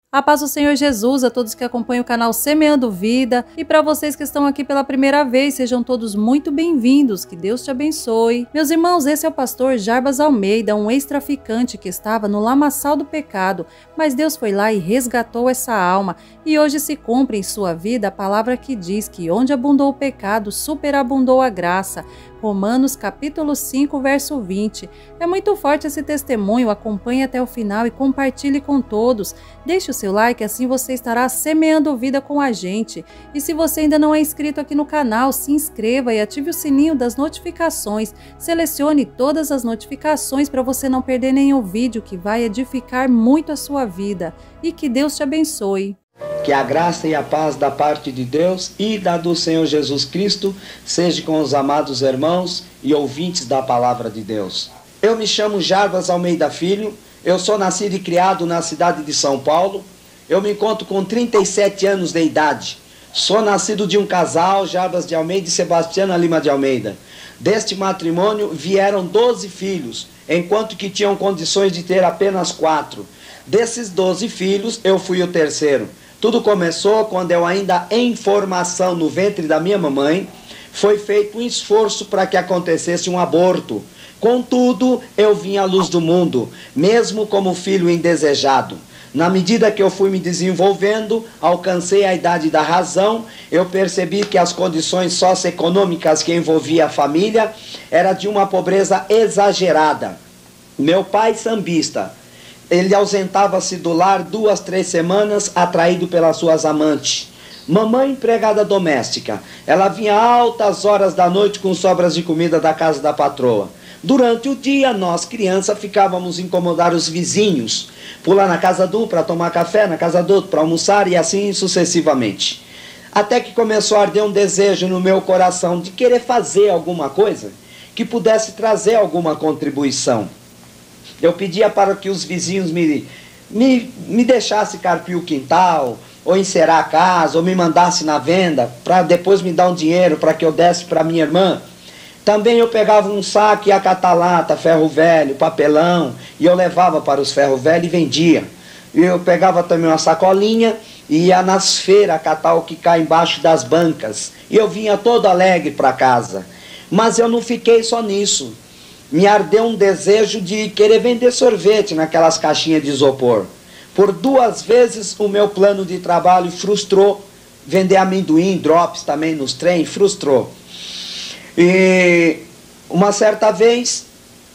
A paz do Senhor Jesus a todos que acompanham o canal Semeando Vida e para vocês que estão aqui pela primeira vez, sejam todos muito bem-vindos, que Deus te abençoe. Meus irmãos, esse é o pastor Jarbas Almeida, um ex-traficante que estava no lamaçal do pecado, mas Deus foi lá e resgatou essa alma e hoje se cumpre em sua vida a palavra que diz que onde abundou o pecado, superabundou a graça. Romanos capítulo 5, verso 20. É muito forte esse testemunho, acompanhe até o final e compartilhe com todos. Deixe o seu like, assim você estará semeando vida com a gente. E se você ainda não é inscrito aqui no canal, se inscreva e ative o sininho das notificações. Selecione todas as notificações para você não perder nenhum vídeo que vai edificar muito a sua vida. E que Deus te abençoe. Que a graça e a paz da parte de Deus e da do Senhor Jesus Cristo seja com os amados irmãos e ouvintes da palavra de Deus. Eu me chamo Jarbas Almeida Filho, eu sou nascido e criado na cidade de São Paulo. Eu me encontro com 37 anos de idade. Sou nascido de um casal, Jarbas de Almeida e Sebastiana Lima de Almeida. Deste matrimônio vieram 12 filhos, enquanto que tinham condições de ter apenas 4. Desses 12 filhos, eu fui o terceiro. Tudo começou quando eu ainda em formação no ventre da minha mamãe, foi feito um esforço para que acontecesse um aborto. Contudo, eu vim à luz do mundo, mesmo como filho indesejado. Na medida que eu fui me desenvolvendo, alcancei a idade da razão, eu percebi que as condições socioeconômicas que envolvia a família era de uma pobreza exagerada. Meu pai sambista, ele ausentava-se do lar 2, 3 semanas, atraído pelas suas amantes. Mamãe, empregada doméstica, ela vinha altas horas da noite com sobras de comida da casa da patroa. Durante o dia, nós, crianças, ficávamos incomodar os vizinhos, pular na casa do para tomar café, na casa do outro para almoçar e assim sucessivamente. Até que começou a arder um desejo no meu coração de querer fazer alguma coisa que pudesse trazer alguma contribuição. Eu pedia para que os vizinhos me deixassem carpir o quintal, ou encerar a casa, ou me mandassem na venda, para depois me dar um dinheiro para que eu desse para minha irmã. Também eu pegava um saco e ia catar lata, ferro velho, papelão, e eu levava para os ferro velho e vendia. E eu pegava também uma sacolinha e ia nas feiras catar o que cai embaixo das bancas. E eu vinha todo alegre para casa. Mas eu não fiquei só nisso. Me ardeu um desejo de querer vender sorvete naquelas caixinhas de isopor. Por 2 vezes o meu plano de trabalho frustrou. Vender amendoim, drops também nos trem, frustrou. E uma certa vez,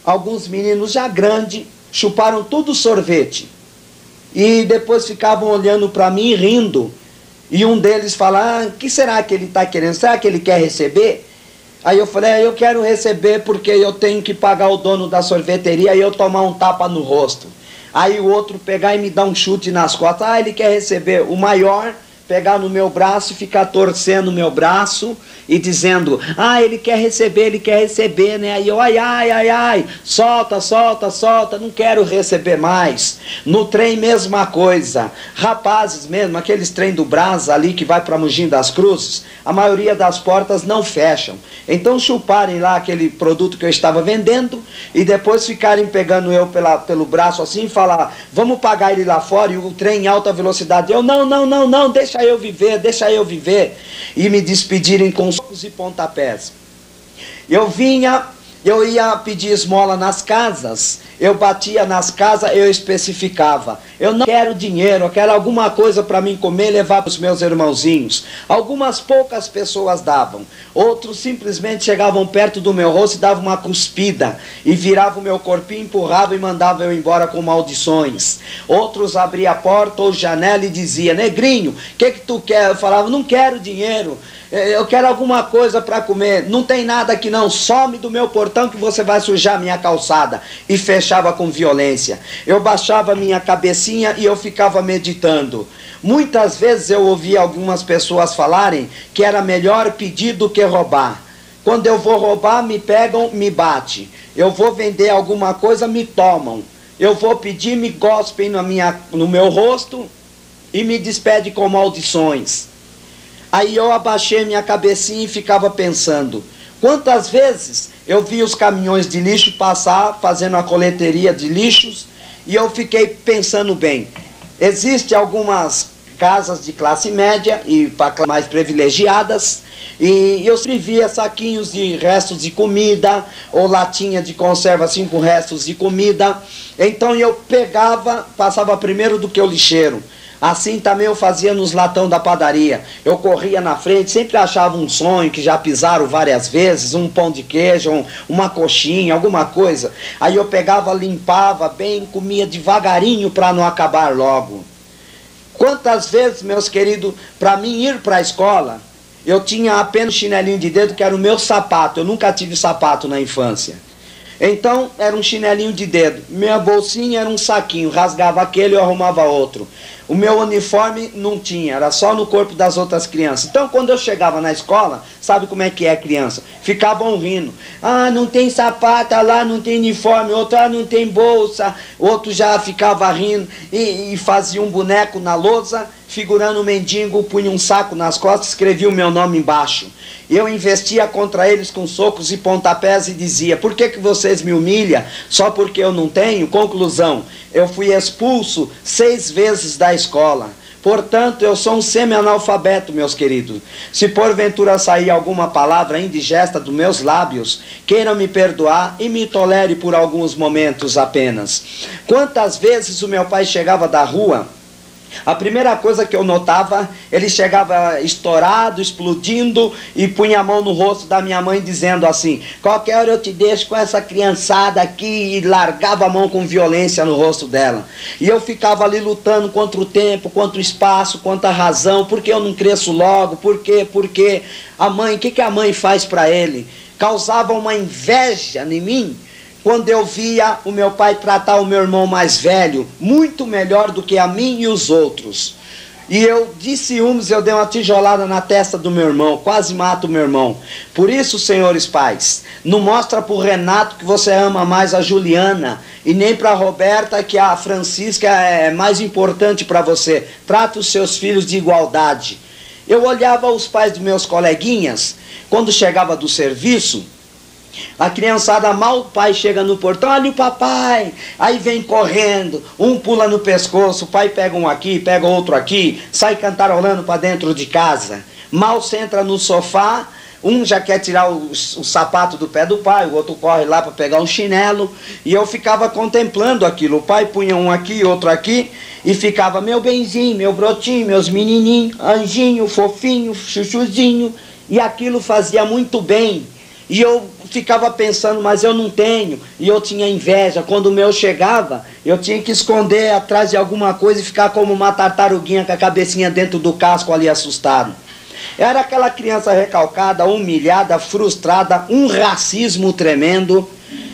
alguns meninos já grandes chuparam tudo sorvete. E depois ficavam olhando para mim rindo. E um deles fala, o que será que ele está querendo? Será que ele quer receber? Aí eu falei, eu quero receber porque eu tenho que pagar o dono da sorveteria e eu tomar um tapa no rosto. Aí o outro pegar e me dar um chute nas costas, ele quer receber. O maior pegar no meu braço e ficar torcendo o meu braço e dizendo, ele quer receber, né? Aí eu, ai, solta, não quero receber mais. No trem, mesma coisa. Rapazes mesmo, aqueles trem do Brás ali que vai para Mogi das Cruzes, a maioria das portas não fecham. Então chuparem lá aquele produto que eu estava vendendo e depois ficarem pegando eu pelo braço assim e falar, vamos pagar ele lá fora e o trem em alta velocidade. Eu, não, deixa eu viver. E me despedirem com socos e pontapés. Eu ia pedir esmola nas casas, eu batia nas casas, eu especificava. Eu não quero dinheiro, eu quero alguma coisa para mim comer e levar para os meus irmãozinhos. Algumas poucas pessoas davam, outros simplesmente chegavam perto do meu rosto e davam uma cuspida, e viravam o meu corpinho, empurravam e mandavam eu embora com maldições. Outros abriam a porta ou janela e diziam, negrinho, o que tu quer? Eu falava, não quero dinheiro, eu quero alguma coisa para comer, não tem nada aqui não, some do meu portão que você vai sujar minha calçada. E fechava com violência. Eu baixava minha cabecinha e eu ficava meditando. Muitas vezes eu ouvia algumas pessoas falarem que era melhor pedir do que roubar. Quando eu vou roubar, me pegam, me bate. Eu vou vender alguma coisa, me tomam. Eu vou pedir, me gospem no meu rosto e me despede com maldições. Aí eu abaixei minha cabecinha e ficava pensando, quantas vezes eu vi os caminhões de lixo passar, fazendo a coleteria de lixos, e eu fiquei pensando bem, Existem algumas casas de classe média e para mais privilegiadas, e eu escrevia saquinhos de restos de comida, ou latinha de conserva assim com restos de comida. Então eu pegava, passava primeiro do que o lixeiro. Assim também eu fazia nos latão da padaria. Eu corria na frente, sempre achava um sonho que já pisaram várias vezes, um pão de queijo, uma coxinha, alguma coisa. Aí eu pegava, limpava bem, comia devagarinho para não acabar logo. Quantas vezes, meus queridos, para mim ir para a escola, eu tinha apenas chinelinho de dedo, que era o meu sapato. Eu nunca tive sapato na infância. Então, era um chinelinho de dedo. Minha bolsinha era um saquinho, rasgava aquele e eu arrumava outro. O meu uniforme não tinha, era só no corpo das outras crianças. Então, quando eu chegava na escola, sabe como é que é criança? Ficavam rindo. Ah, não tem sapato, lá não tem uniforme, outro, ah, não tem bolsa. Outro já ficava rindo e fazia um boneco na lousa, figurando um mendigo, punha um saco nas costas, escrevia o meu nome embaixo. Eu investia contra eles com socos e pontapés e dizia: por que vocês me humilham? Só porque eu não tenho? Conclusão: eu fui expulso 6 vezes da escola. Portanto, eu sou um semi-analfabeto, meus queridos. Se porventura sair alguma palavra indigesta dos meus lábios, queiram me perdoar e me tolere por alguns momentos apenas. Quantas vezes o meu pai chegava da rua, a primeira coisa que eu notava, ele chegava estourado, explodindo, e punha a mão no rosto da minha mãe dizendo assim: qualquer hora eu te deixo com essa criançada aqui, e largava a mão com violência no rosto dela. E eu ficava ali lutando contra o tempo, contra o espaço, contra a razão. Por que eu não cresço logo? Por quê? Porque a mãe, o que a mãe faz para ele? Causava uma inveja em mim, quando eu via o meu pai tratar o meu irmão mais velho muito melhor do que a mim e os outros. E eu, de ciúmes, eu dei uma tijolada na testa do meu irmão, quase mato o meu irmão. Por isso, senhores pais, não mostra para o Renato que você ama mais a Juliana, e nem para a Roberta que a Francisca é mais importante para você. Trata os seus filhos de igualdade. Eu olhava os pais dos meus coleguinhas, quando chegava do serviço, a criançada, mal o pai chega no portão: olha o papai, aí vem correndo, um pula no pescoço, o pai pega um aqui, pega outro aqui, sai cantarolando para dentro de casa. Mal se entra no sofá, um já quer tirar o sapato do pé do pai, o outro corre lá para pegar um chinelo, e eu ficava contemplando aquilo. O pai punha um aqui, outro aqui, e ficava: meu benzinho, meu brotinho, meus menininhos, anjinho, fofinho, chuchuzinho, e aquilo fazia muito bem. E eu ficava pensando: mas eu não tenho. E eu tinha inveja. Quando o meu chegava, eu tinha que esconder atrás de alguma coisa e ficar como uma tartaruguinha com a cabecinha dentro do casco ali, assustado. Era aquela criança recalcada, humilhada, frustrada, um racismo tremendo.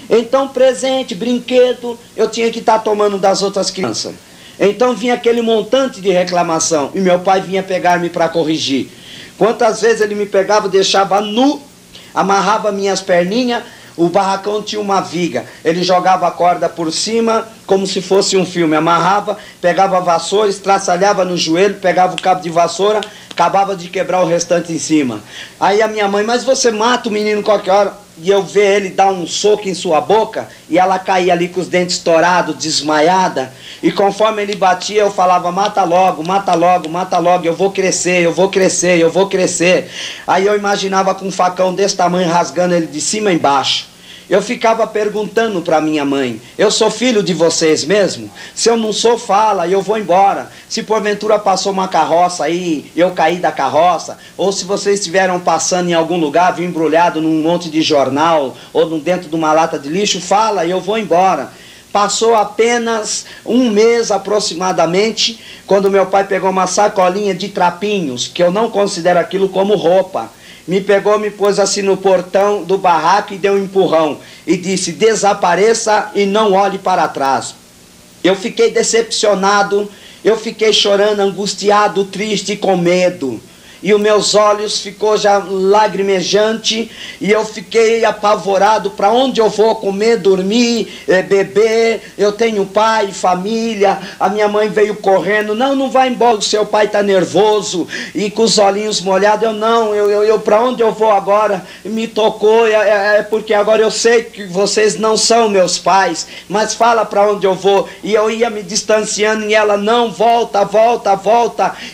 Então, presente, brinquedo, eu tinha que estar tomando das outras crianças. Então vinha aquele montante de reclamação, e meu pai vinha pegar-me para corrigir. Quantas vezes ele me pegava, deixava nu, amarrava minhas perninhas. O barracão tinha uma viga, ele jogava a corda por cima, como se fosse um filme, amarrava, pegava a vassoura, estraçalhava no joelho, pegava o cabo de vassoura, acabava de quebrar o restante em cima. Aí a minha mãe: mas você mata o menino qualquer hora. E eu ver ele dar um soco em sua boca, e ela caía ali com os dentes estourados, desmaiada. E conforme ele batia, eu falava: mata logo, mata logo, mata logo, eu vou crescer, eu vou crescer, eu vou crescer. Aí eu imaginava com um facão desse tamanho rasgando ele de cima a embaixo. Eu ficava perguntando para minha mãe: eu sou filho de vocês mesmo? Se eu não sou, fala, e eu vou embora. Se porventura passou uma carroça aí, eu caí da carroça, ou se vocês estiveram passando em algum lugar, vim embrulhado num monte de jornal, ou dentro de uma lata de lixo, fala, e eu vou embora. Passou apenas um mês aproximadamente, quando meu pai pegou uma sacolinha de trapinhos, que eu não considero aquilo como roupa. Me pegou, me pôs assim no portão do barraco e deu um empurrão. E disse: desapareça e não olhe para trás. Eu fiquei decepcionado, eu fiquei chorando, angustiado, triste, com medo. e os meus olhos ficou já lagrimejante, e eu fiquei apavorado. Para onde eu vou comer, dormir, beber? Eu tenho pai, família. A minha mãe veio correndo: não vai embora, o seu pai está nervoso, e com os olhinhos molhados. Eu para onde eu vou agora? Me tocou, porque agora eu sei que vocês não são meus pais, mas fala para onde eu vou. E eu ia me distanciando, e ela: não, volta,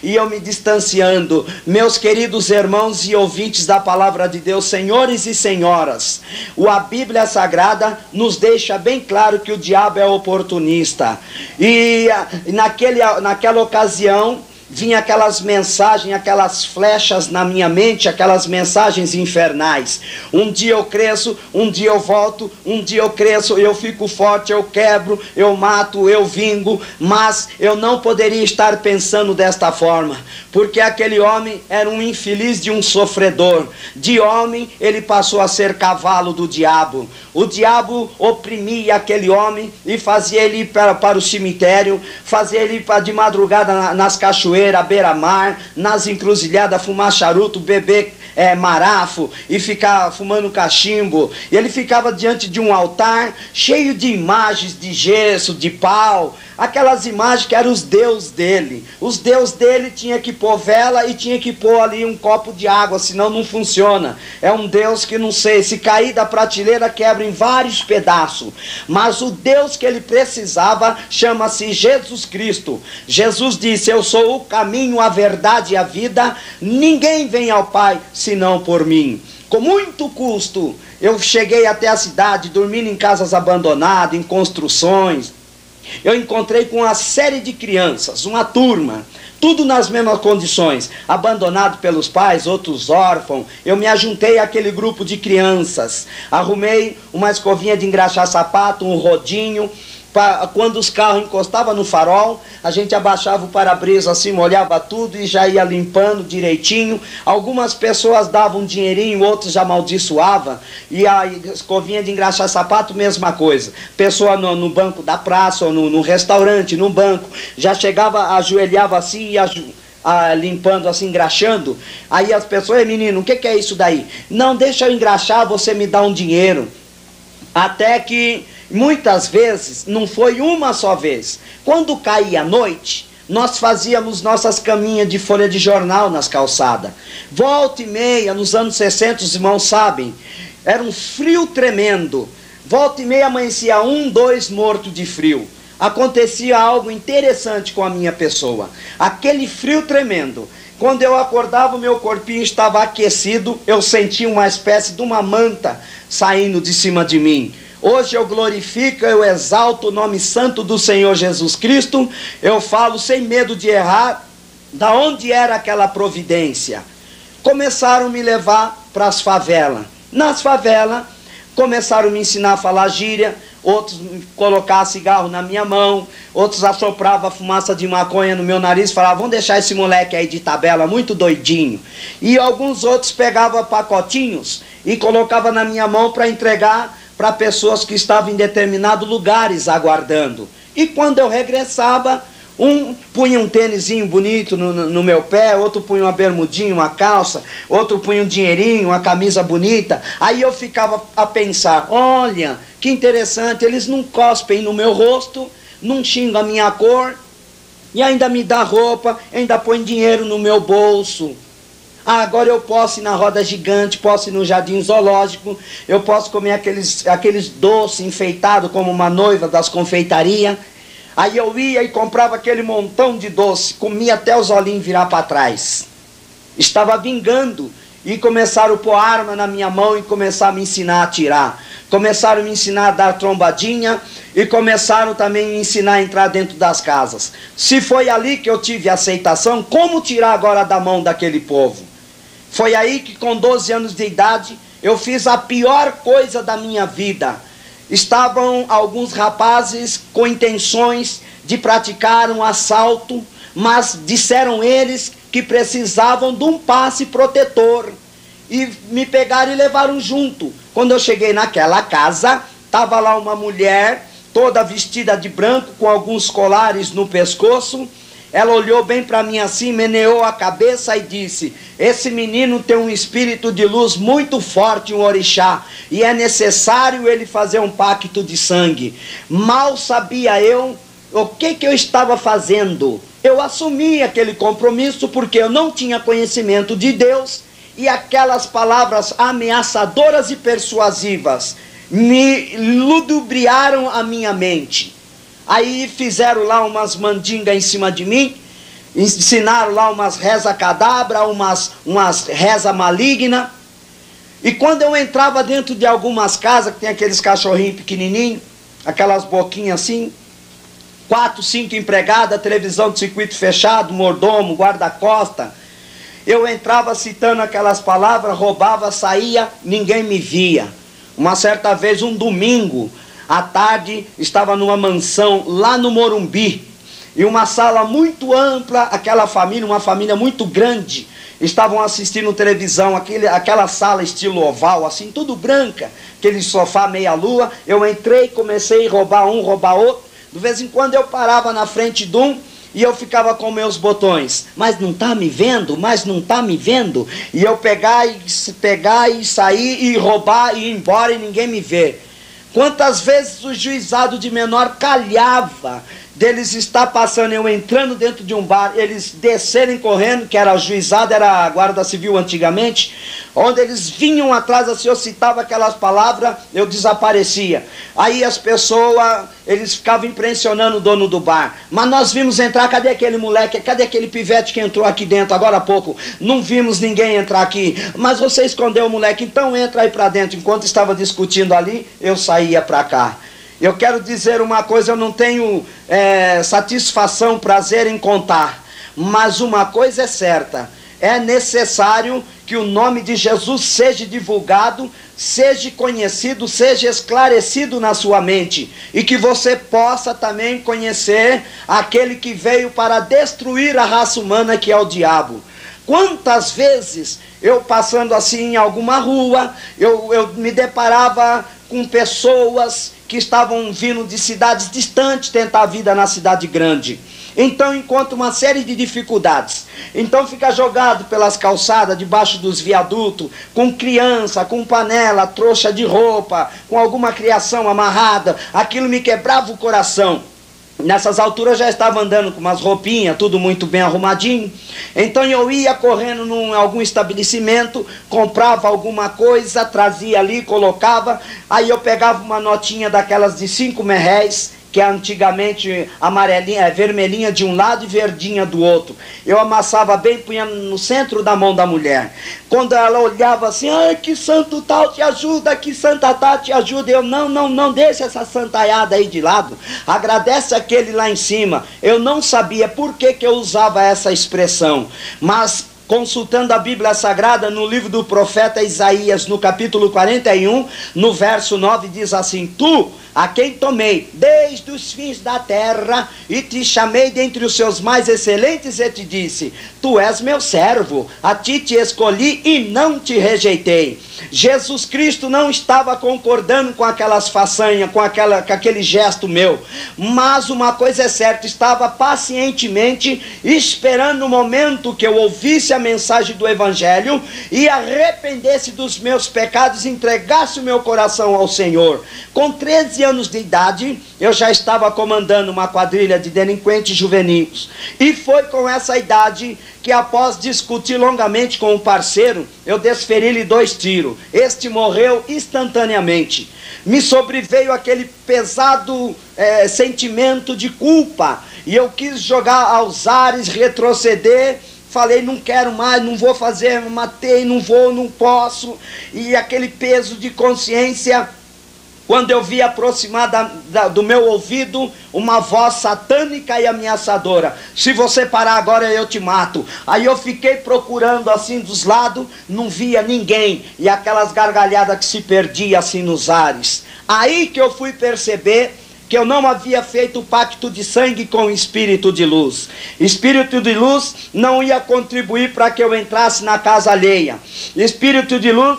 e eu me distanciando. Meus queridos irmãos e ouvintes da palavra de Deus, senhores e senhoras, a Bíblia Sagrada nos deixa bem claro que o diabo é oportunista. E naquela ocasião, vinha aquelas mensagens, aquelas flechas na minha mente, aquelas mensagens infernais. Um dia eu cresço, um dia eu volto, um dia eu cresço, eu fico forte, eu quebro, eu mato, eu vingo. Mas eu não poderia estar pensando desta forma, porque aquele homem era um infeliz de um sofredor. De homem ele passou a ser cavalo do diabo. O diabo oprimia aquele homem e fazia ele ir para o cemitério, fazia ele ir de madrugada nas cachoeiras, à beira-mar, nas encruzilhadas, fumar charuto, beber marafo e ficar fumando cachimbo. E ele ficava diante de um altar cheio de imagens de gesso, de pau, aquelas imagens que eram os deuses dele. Os deuses dele tinha que pôr vela e tinha que pôr ali um copo de água, senão não funciona. É um Deus que, não sei, se cair da prateleira quebra em vários pedaços. Mas o Deus que ele precisava chama-se Jesus Cristo. Jesus disse: eu sou o caminho, a verdade e a vida, ninguém vem ao Pai senão por mim. Com muito custo eu cheguei até a cidade, dormindo em casas abandonadas, em construções. Eu encontrei com uma série de crianças, uma turma, tudo nas mesmas condições, abandonado pelos pais, outros órfãos. Eu me ajuntei àquele grupo de crianças, arrumei uma escovinha de engraxar sapato, um rodinho. Quando os carros encostavam no farol, a gente abaixava o para-brisa assim, molhava tudo e já ia limpando direitinho. Algumas pessoas davam um dinheirinho, outros já amaldiçoavam. E a escovinha de engraxar sapato, mesma coisa. Pessoa no banco da praça ou no restaurante, no banco, já chegava, ajoelhava assim e limpando assim, engraxando. Aí as pessoas: menino, o que é isso daí? Não, deixa eu engraxar, você me dá um dinheiro. Até que muitas vezes, não foi uma só vez, quando caía a noite, nós fazíamos nossas caminhas de folha de jornal nas calçadas. Volta e meia, nos anos 60, os irmãos sabem, era um frio tremendo. Volta e meia amanhecia 1, 2 mortos de frio. Acontecia algo interessante com a minha pessoa. Aquele frio tremendo. Quando eu acordava, o meu corpinho estava aquecido, eu sentia uma espécie de uma manta saindo de cima de mim. Hoje eu glorifico, eu exalto o nome santo do Senhor Jesus Cristo. Eu falo sem medo de errar, da onde era aquela providência. Começaram a me levar para as favelas. Nas favelas, começaram a me ensinar a falar gíria. Outros colocavam cigarro na minha mão, outros assopravam a fumaça de maconha no meu nariz, falavam: vamos deixar esse moleque aí de tabela, muito doidinho. E alguns outros pegavam pacotinhos e colocavam na minha mão para entregar para pessoas que estavam em determinados lugares aguardando. E quando eu regressava, um punha um tênisinho bonito no meu pé, outro punha uma bermudinha, uma calça, outro punha um dinheirinho, uma camisa bonita. Aí eu ficava a pensar: olha, que interessante, eles não cospem no meu rosto, não xingam a minha cor, e ainda me dá roupa, ainda põe dinheiro no meu bolso. Agora eu posso ir na roda gigante, posso ir no jardim zoológico, eu posso comer aqueles doces enfeitados como uma noiva das confeitarias. Aí eu ia e comprava aquele montão de doce, comia até os olhinhos virar para trás. Estava vingando. E começaram a pôr arma na minha mão e começaram a me ensinar a atirar. Começaram a me ensinar a dar trombadinha e começaram também a me ensinar a entrar dentro das casas. Se foi ali que eu tive aceitação, como tirar agora da mão daquele povo? Foi aí que, com 12 anos de idade, eu fiz a pior coisa da minha vida. Estavam alguns rapazes com intenções de praticar um assalto, mas disseram eles que precisavam de um passe protetor. E me pegaram e levaram junto. Quando eu cheguei naquela casa, estava lá uma mulher, toda vestida de branco, com alguns colares no pescoço. ela olhou bem para mim assim, meneou a cabeça e disse: esse menino tem um espírito de luz muito forte, um orixá, e é necessário ele fazer um pacto de sangue. Mal sabia eu o que eu estava fazendo. Eu assumi aquele compromisso porque eu não tinha conhecimento de Deus, e aquelas palavras ameaçadoras e persuasivas me ludibriaram a minha mente. Aí fizeram lá umas mandingas em cima de mim, ensinaram lá umas reza cadabra, umas reza maligna. E quando eu entrava dentro de algumas casas, que tem aqueles cachorrinhos pequenininhos, aquelas boquinhas assim, 4, 5 empregadas, televisão de circuito fechado, mordomo, guarda-costa, eu entrava citando aquelas palavras, roubava, saía, ninguém me via. Uma certa vez, um domingo à tarde, estava numa mansão lá no Morumbi, e uma sala muito ampla, aquela família, uma família muito grande, estavam assistindo televisão, aquela sala estilo oval, assim, tudo branca, aquele sofá meia-lua. Eu entrei, comecei a roubar um, roubar outro. De vez em quando eu parava na frente de um e eu ficava com meus botões. Mas não está me vendo? Mas não está me vendo? E eu pegar e sair e roubar e ir embora e ninguém me vê. Quantas vezes o juizado de menor calhava deles estar passando, eu entrando dentro de um bar, eles descerem correndo, que era o juizado, era a guarda civil antigamente, onde eles vinham atrás, assim, eu citava aquelas palavras, eu desaparecia. Aí as pessoas, eles ficavam impressionando o dono do bar. Mas nós vimos entrar, cadê aquele moleque, cadê aquele pivete que entrou aqui dentro agora há pouco? Não vimos ninguém entrar aqui. Mas você escondeu o moleque, então entra aí para dentro. Enquanto estava discutindo ali, eu saía para cá. Eu quero dizer uma coisa, eu não tenho satisfação, prazer em contar, mas uma coisa é certa: é necessário que o nome de Jesus seja divulgado, seja conhecido, seja esclarecido na sua mente, e que você possa também conhecer aquele que veio para destruir a raça humana, que é o diabo. Quantas vezes eu passando assim em alguma rua, eu me deparava com pessoas que estavam vindo de cidades distantes tentar a vida na cidade grande. Então encontra uma série de dificuldades. Então fica jogado pelas calçadas, debaixo dos viadutos, com criança, com panela, trouxa de roupa, com alguma criação amarrada. Aquilo me quebrava o coração. Nessas alturas já estava andando com umas roupinhas, tudo muito bem arrumadinho. Então eu ia correndo em algum estabelecimento, comprava alguma coisa, trazia ali, colocava. Aí eu pegava uma notinha daquelas de 5 merréis, que é antigamente amarelinha, vermelhinha de um lado e verdinha do outro. Eu amassava bem, punha no centro da mão da mulher. Quando ela olhava assim: ai, que santo tal te ajuda, que santa tal te ajuda. Eu: não, deixa essa santaiada aí de lado. Agradece aquele lá em cima. Eu não sabia por que eu usava essa expressão, mas consultando a Bíblia Sagrada, no livro do profeta Isaías, no capítulo 41, no verso 9, diz assim: tu, a quem tomei desde os fins da terra, e te chamei dentre os seus mais excelentes, e te disse: tu és meu servo, a ti te escolhi e não te rejeitei. Jesus Cristo não estava concordando com aquelas façanhas, com aquele gesto meu, mas uma coisa é certa: estava pacientemente esperando o momento que eu ouvisse a mensagem do Evangelho e arrependesse dos meus pecados, entregasse o meu coração ao Senhor. Com 13 anos de idade, eu já estava comandando uma quadrilha de delinquentes juvenis, e foi com essa idade que, após discutir longamente com um parceiro, eu desferi-lhe 2 tiros. Este morreu instantaneamente. Me sobreveio aquele pesado sentimento de culpa, e eu quis jogar aos ares, retroceder. Falei: não quero mais, não vou fazer, matei, não vou, não posso. E aquele peso de consciência, quando eu vi aproximar do meu ouvido uma voz satânica e ameaçadora: se você parar agora, eu te mato. Aí eu fiquei procurando assim dos lados, não via ninguém, e aquelas gargalhadas que se perdiam assim nos ares. Aí que eu fui perceber que eu não havia feito o pacto de sangue com o espírito de luz. Espírito de luz não ia contribuir para que eu entrasse na casa alheia. Espírito de luz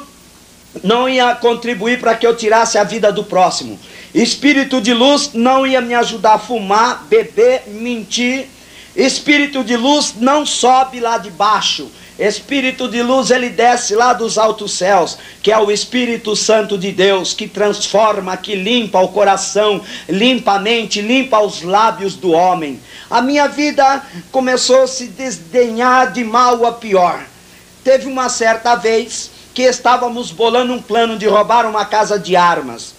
não ia contribuir para que eu tirasse a vida do próximo. Espírito de luz não ia me ajudar a fumar, beber, mentir, Espírito de luz não sobe lá de baixo. Espírito de luz, ele desce lá dos altos céus, que é o Espírito Santo de Deus, que transforma, que limpa o coração, limpa a mente, limpa os lábios do homem. A minha vida começou a se desdenhar de mal a pior. Teve uma certa vez que estávamos bolando um plano de roubar uma casa de armas.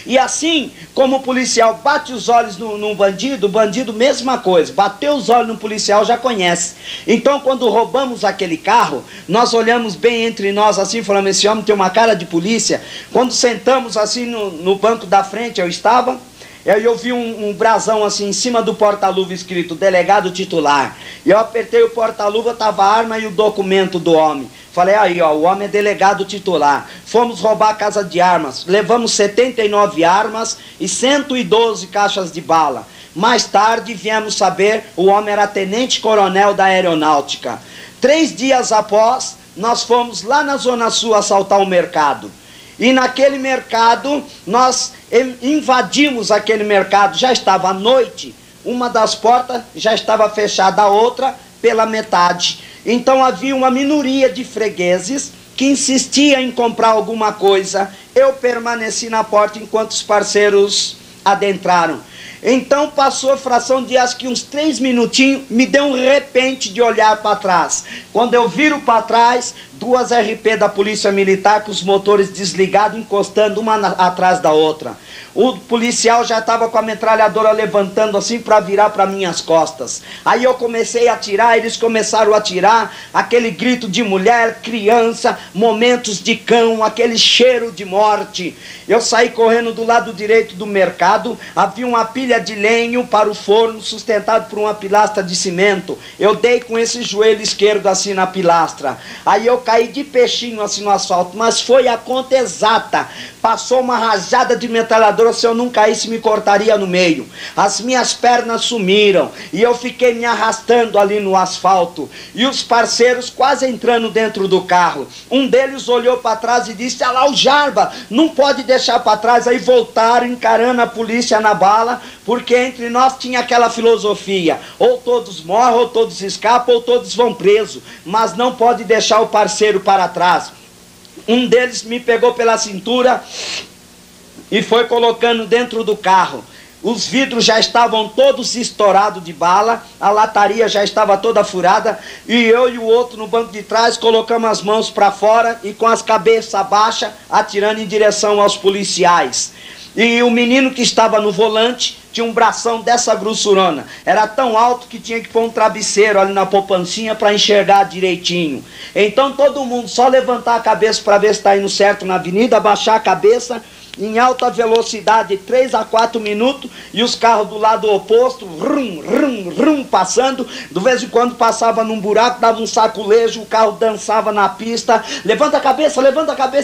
E assim como o policial bate os olhos no bandido, o bandido mesma coisa, bateu os olhos no policial, já conhece. Então quando roubamos aquele carro, nós olhamos bem entre nós assim, falamos, esse homem tem uma cara de polícia. Quando sentamos assim no banco da frente, eu vi um brasão assim em cima do porta-luva escrito delegado titular. E eu apertei o porta-luva, estava a arma e o documento do homem. Falei, aí ó, o homem é delegado titular. Fomos roubar a casa de armas, levamos 79 armas e 112 caixas de bala. Mais tarde viemos saber, o homem era tenente-coronel da aeronáutica. 3 dias após, nós fomos lá na Zona Sul assaltar um mercado. E naquele mercado, nós invadimos aquele mercado, já estava à noite, uma das portas já estava fechada, a outra pela metade. Então havia uma minoria de fregueses que insistia em comprar alguma coisa. Eu permaneci na porta enquanto os parceiros adentraram. Então passou a fração de acho que uns 3 minutinhos, me deu um repente de olhar para trás. Quando eu viro para trás, 2 RP da Polícia Militar com os motores desligados, encostando uma atrás da outra. O policial já estava com a metralhadora levantando assim para virar para minhas costas. Aí eu comecei a atirar, eles começaram a atirar, aquele grito de mulher, criança, momentos de cão, aquele cheiro de morte. Eu saí correndo do lado direito do mercado, havia uma pilha de lenho para o forno, sustentado por uma pilastra de cimento. Eu dei com esse joelho esquerdo assim na pilastra. Aí eu caí de peixinho assim no asfalto, mas foi a conta exata. Passou uma rajada de metralhadora, se eu não caísse me cortaria no meio. As minhas pernas sumiram e eu fiquei me arrastando ali no asfalto. E os parceiros quase entrando dentro do carro. Um deles olhou para trás e disse, ah lá o Jarba, não pode deixar para trás. Aí voltaram encarando a polícia na bala, porque entre nós tinha aquela filosofia, ou todos morrem, ou todos escapam, ou todos vão presos, mas não pode deixar o parceiro para trás. Um deles me pegou pela cintura e foi colocando dentro do carro. Os vidros já estavam todos estourados de bala, a lataria já estava toda furada, e eu e o outro no banco de trás colocamos as mãos para fora e com as cabeças baixas atirando em direção aos policiais. E o menino que estava no volante tinha um bração dessa grossurona. Era tão alto que tinha que pôr um travesseiro ali na poupancinha para enxergar direitinho. Então todo mundo só levantar a cabeça para ver se está indo certo na avenida, abaixar a cabeça, em alta velocidade, 3 a 4 minutos, e os carros do lado oposto, rum, rum, rum, passando. De vez em quando passava num buraco, dava um saculejo, o carro dançava na pista. Levanta a cabeça,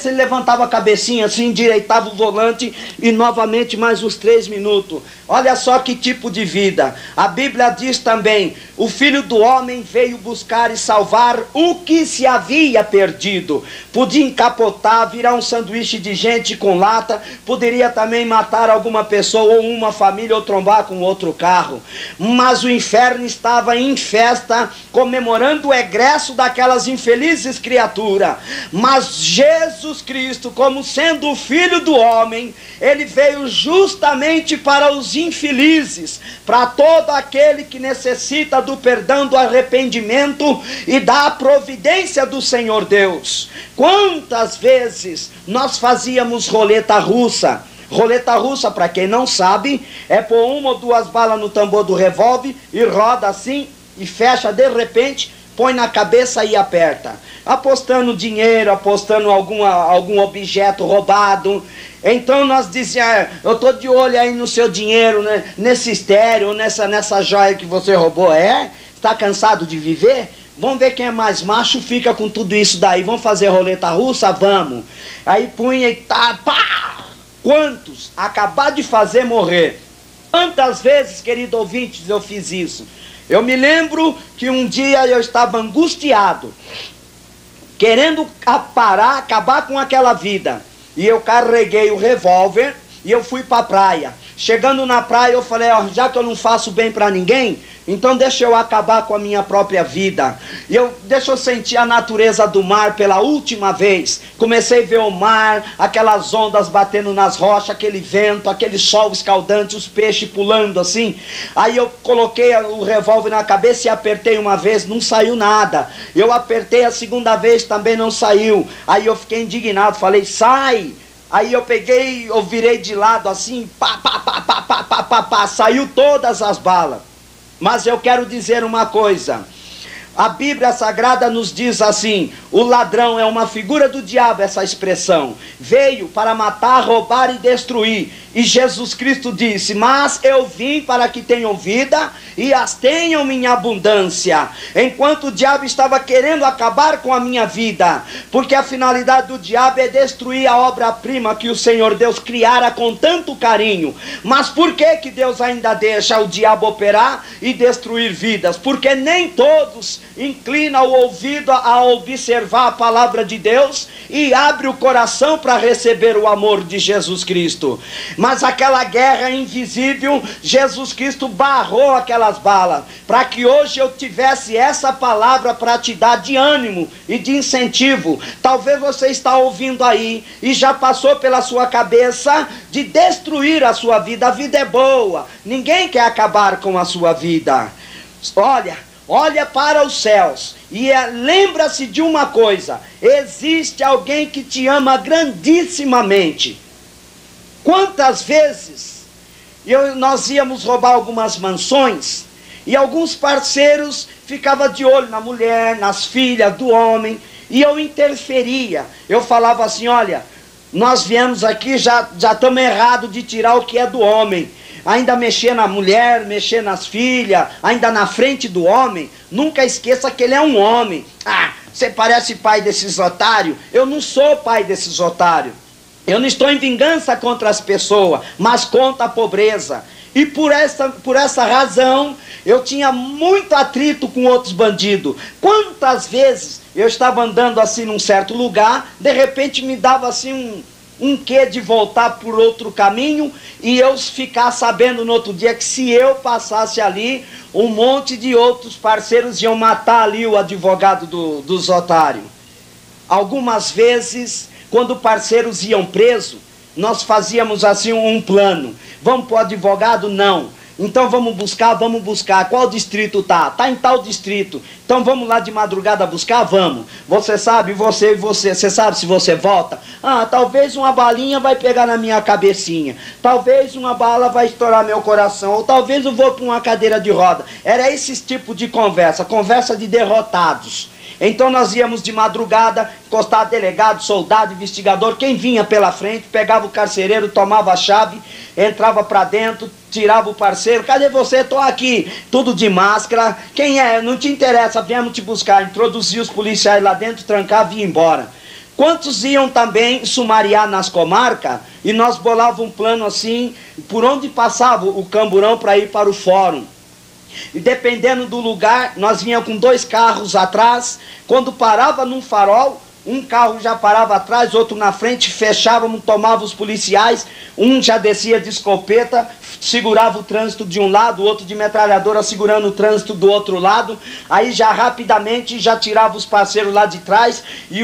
ele levantava a cabecinha assim, endireitava o volante, e novamente mais uns 3 minutos. Olha só que tipo de vida. A Bíblia diz também, o Filho do Homem veio buscar e salvar o que se havia perdido. Podia encapotar, virar um sanduíche de gente com lata, poderia também matar alguma pessoa ou uma família ou trombar com outro carro. Mas o inferno estava em festa, comemorando o egresso daquelas infelizes criaturas. Mas Jesus Cristo, como sendo o Filho do Homem, ele veio justamente para os infelizes, para todo aquele que necessita do perdão, do arrependimento e da providência do Senhor Deus. Quantas vezes nós fazíamos roleta russa? Roleta russa, para quem não sabe, é pôr 1 ou 2 balas no tambor do revólver e roda assim e fecha de repente, põe na cabeça e aperta. Apostando dinheiro, apostando algum objeto roubado. Então nós dizíamos, eu estou de olho aí no seu dinheiro, né? Nesse estéreo, nessa joia que você roubou. Está cansado de viver? Vamos ver quem é mais macho, fica com tudo isso daí. Vamos fazer roleta russa? Vamos. Aí punha e tá, pá! Quantos acabar de fazer morrer? Quantas vezes, querido ouvintes, eu fiz isso? Eu me lembro que um dia eu estava angustiado, querendo acabar com aquela vida. E eu carreguei o revólver e eu fui para a praia. Chegando na praia, eu falei, ó, já que eu não faço bem para ninguém, então deixa eu acabar com a minha própria vida. Deixa eu sentir a natureza do mar pela última vez. Comecei a ver o mar, aquelas ondas batendo nas rochas, aquele vento, aquele sol escaldante, os peixes pulando assim. Aí eu coloquei o revólver na cabeça e apertei uma vez, não saiu nada. Eu apertei a segunda vez, também não saiu. Aí eu fiquei indignado, falei, sai! Aí eu peguei, eu virei de lado assim, pá, pá, pá, pá, pá, pá, pá, pá, saiu todas as balas. Mas eu quero dizer uma coisa. A Bíblia Sagrada nos diz assim, o ladrão é uma figura do diabo, essa expressão. Veio para matar, roubar e destruir. E Jesus Cristo disse, mas eu vim para que tenham vida e as tenham em abundância. Enquanto o diabo estava querendo acabar com a minha vida, porque a finalidade do diabo é destruir a obra-prima que o Senhor Deus criara com tanto carinho. Mas por que Deus ainda deixa o diabo operar e destruir vidas? Porque nem todos inclinam o ouvido a observar a palavra de Deus e abre o coração para receber o amor de Jesus Cristo. Mas aquela guerra invisível, Jesus Cristo barrou aquelas balas, para que hoje eu tivesse essa palavra para te dar de ânimo e de incentivo. Talvez você está ouvindo aí e já passou pela sua cabeça de destruir a sua vida. A vida é boa, ninguém quer acabar com a sua vida. Olha para os céus e lembra-se de uma coisa, existe alguém que te ama grandissimamente. Quantas vezes nós íamos roubar algumas mansões e alguns parceiros ficavam de olho na mulher, nas filhas do homem, e eu interferia. Eu falava assim, olha, nós viemos aqui, já estamos errados de tirar o que é do homem. Ainda mexer na mulher, mexer nas filhas, ainda na frente do homem. Nunca esqueça que ele é um homem. Ah, você parece pai desses otários? Eu não sou pai desses otários. Eu não estou em vingança contra as pessoas, mas contra a pobreza. E por essa razão, eu tinha muito atrito com outros bandidos. Quantas vezes eu estava andando assim num certo lugar, de repente me dava assim um quê de voltar por outro caminho, e eu ficar sabendo no outro dia que se eu passasse ali, um monte de outros parceiros iam matar ali o advogado dos otários. Algumas vezes, quando parceiros iam presos, nós fazíamos assim um plano. Vamos para o advogado? Não. Então vamos buscar. Qual distrito tá? Tá em tal distrito. Então vamos lá de madrugada buscar? Vamos. Você sabe, você sabe se você volta? Ah, talvez uma balinha vai pegar na minha cabecinha. Talvez uma bala vai estourar meu coração. Ou talvez eu vou para uma cadeira de roda. Era esse tipo de conversa de derrotados. Então nós íamos de madrugada, encostar delegado, soldado, investigador, quem vinha pela frente, pegava o carcereiro, tomava a chave, entrava para dentro, tirava o parceiro, cadê você? Estou aqui, tudo de máscara, quem é? Não te interessa, viemos te buscar, introduzia os policiais lá dentro, trancava e ia embora. Quantos iam também sumariar nas comarcas, e nós bolávamos um plano assim, por onde passava o camburão para ir para o fórum. E dependendo do lugar, nós vinhamos com 2 carros atrás. Quando parava num farol, um carro já parava atrás, outro na frente, fechávamos, tomava os policiais, um já descia de escopeta, segurava o trânsito de um lado, o outro de metralhadora segurando o trânsito do outro lado, aí já rapidamente já tirava os parceiros lá de trás e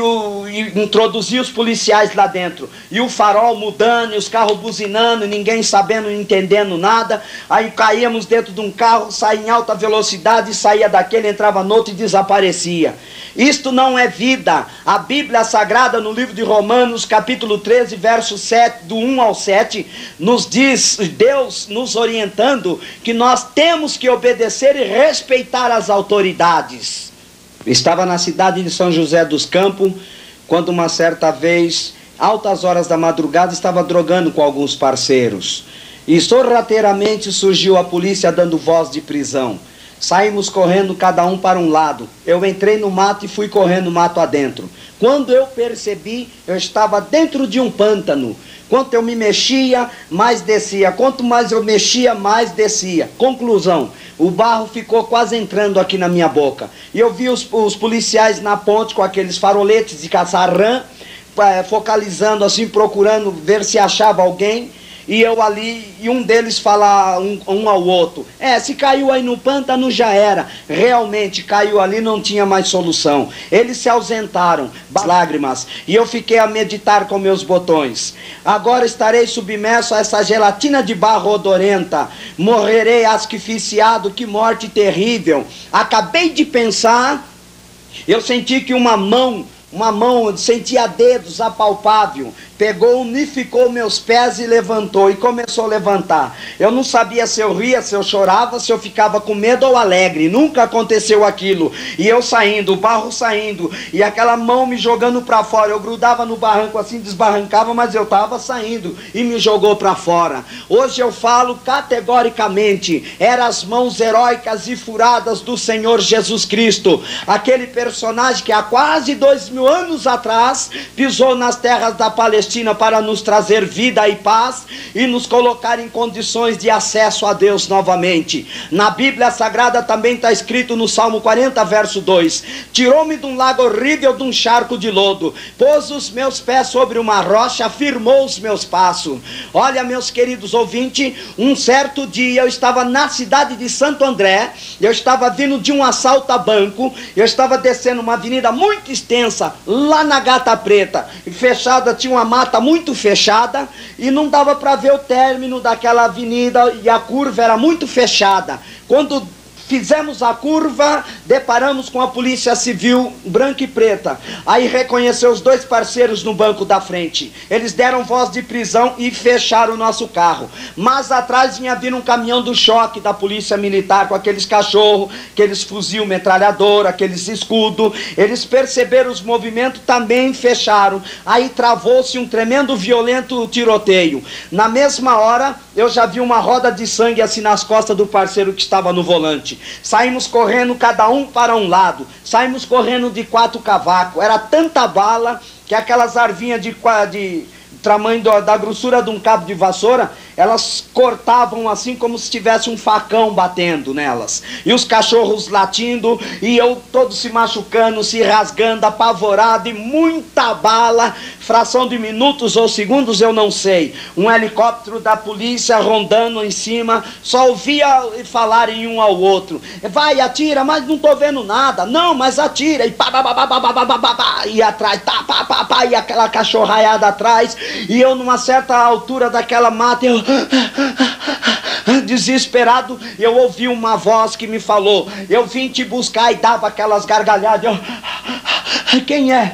introduzia os policiais lá dentro, e o farol mudando, e os carros buzinando, ninguém sabendo, entendendo nada. Aí caíamos dentro de um carro, saía em alta velocidade, saía daquele, entrava no outro e desaparecia. Isto não é vida. A Bíblia Sagrada, no livro de Romanos, capítulo 13, verso 7, do 1 ao 7, nos diz, Deus nos orientando, que nós temos que obedecer e respeitar as autoridades. Estava na cidade de São José dos Campos, quando uma certa vez, altas horas da madrugada, estava drogando com alguns parceiros. E sorrateiramente surgiu a polícia dando voz de prisão. Saímos correndo cada um para um lado. Eu entrei no mato e fui correndo mato adentro. Quando eu percebi, eu estava dentro de um pântano. Quanto eu me mexia, mais descia. Quanto mais eu mexia, mais descia. Conclusão, o barro ficou quase entrando aqui na minha boca. E eu vi os policiais na ponte com aqueles faroletes de caçar rã, focalizando assim, procurando ver se achava alguém. e eu ali, e um deles fala um ao outro, se caiu aí no pântano já era. Realmente caiu ali, não tinha mais solução. Eles se ausentaram, lágrimas, e eu fiquei a meditar com meus botões. Agora estarei submerso a essa gelatina de barro odorenta, morrerei asfixiado, que morte terrível. Acabei de pensar, eu senti que uma mão, sentia dedos apalpável, pegou, unificou meus pés e levantou, e começou a levantar. Eu não sabia se eu ria, se eu chorava, se eu ficava com medo ou alegre. Nunca aconteceu aquilo. E eu saindo, o barro saindo, e aquela mão me jogando para fora. Eu grudava no barranco assim, desbarrancava, mas eu estava saindo, e me jogou para fora. Hoje eu falo categoricamente, eram as mãos heróicas e furadas do Senhor Jesus Cristo, aquele personagem que há quase 2000 anos atrás pisou nas terras da Palestina para nos trazer vida e paz e nos colocar em condições de acesso a Deus novamente. Na Bíblia Sagrada também está escrito no Salmo 40, verso 2: tirou-me de um lago horrível, de um charco de lodo, pôs os meus pés sobre uma rocha, firmou os meus passos. Olha, meus queridos ouvintes, um certo dia eu estava na cidade de Santo André, eu estava vindo de um assalto a banco, eu estava descendo uma avenida muito extensa, lá na Gata Preta, fechada, tinha uma mata muito fechada, e não dava para ver o término daquela avenida, e a curva era muito fechada. Quando fizemos a curva, deparamos com a polícia civil branca e preta. Aí reconheceu os dois parceiros no banco da frente. Eles deram voz de prisão e fecharam o nosso carro. Mas atrás vinha vindo um caminhão do choque da polícia militar com aqueles cachorros, aqueles fuzil metralhador, aqueles escudos. Eles perceberam os movimentos, também fecharam. Aí travou-se um tremendo, violento tiroteio. Na mesma hora, eu já vi uma roda de sangue assim nas costas do parceiro que estava no volante. Saímos correndo, cada um para um lado. Saímos correndo de 4 cavacos. Era tanta bala que aquelas arvinhas de tamanho da grossura de um cabo de vassoura, elas cortavam assim como se tivesse um facão batendo nelas. E os cachorros latindo, e eu todo se machucando, se rasgando, apavorado, e muita bala. Fração de minutos ou segundos, eu não sei. Um helicóptero da polícia rondando em cima, só ouvia falarem um ao outro: vai, atira, mas não estou vendo nada. Não, mas atira. E pá, pá, pá, pá, pá, pá, pá, pá, e atrás, tá, pá, pá, pá, e aquela cachorraiada atrás. E eu numa certa altura daquela mata, eu desesperado, eu ouvi uma voz que me falou: eu vim te buscar, e dava aquelas gargalhadas. Eu, quem é?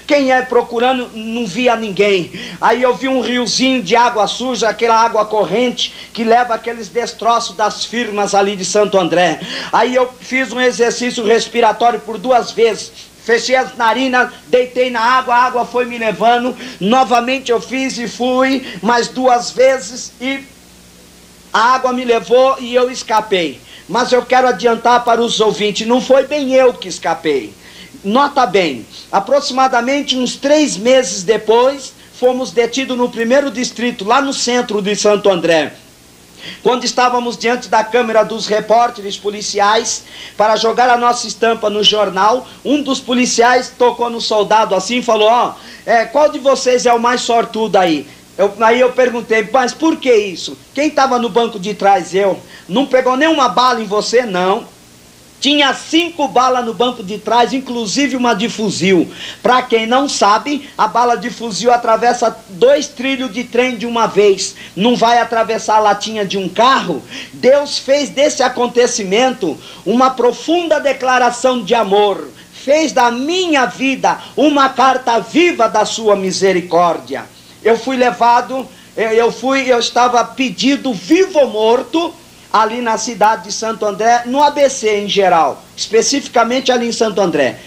Quem é? Procurando, não via ninguém. Aí eu vi um riozinho de água suja, aquela água corrente que leva aqueles destroços das firmas ali de Santo André. Aí eu fiz um exercício respiratório por 2 vezes. Fechei as narinas, deitei na água, a água foi me levando. Novamente eu fiz e fui, mais 2 vezes, e a água me levou e eu escapei. Mas eu quero adiantar para os ouvintes, não foi bem eu que escapei. Nota bem, aproximadamente uns 3 meses depois, fomos detidos no 1º distrito, lá no centro de Santo André. Quando estávamos diante da câmera dos repórteres policiais para jogar a nossa estampa no jornal, um dos policiais tocou no soldado assim e falou: qual de vocês é o mais sortudo aí? Aí eu perguntei: mas por que isso? Quem estava no banco de trás? Eu. Não pegou nenhuma bala em você? Não. Tinha 5 balas no banco de trás, inclusive uma de fuzil. Para quem não sabe, a bala de fuzil atravessa 2 trilhos de trem de uma vez. Não vai atravessar a latinha de um carro. Deus fez desse acontecimento uma profunda declaração de amor. Fez da minha vida uma carta viva da sua misericórdia. Eu fui levado, eu estava pedido vivo ou morto, ali na cidade de Santo André, no ABC em geral, especificamente ali em Santo André.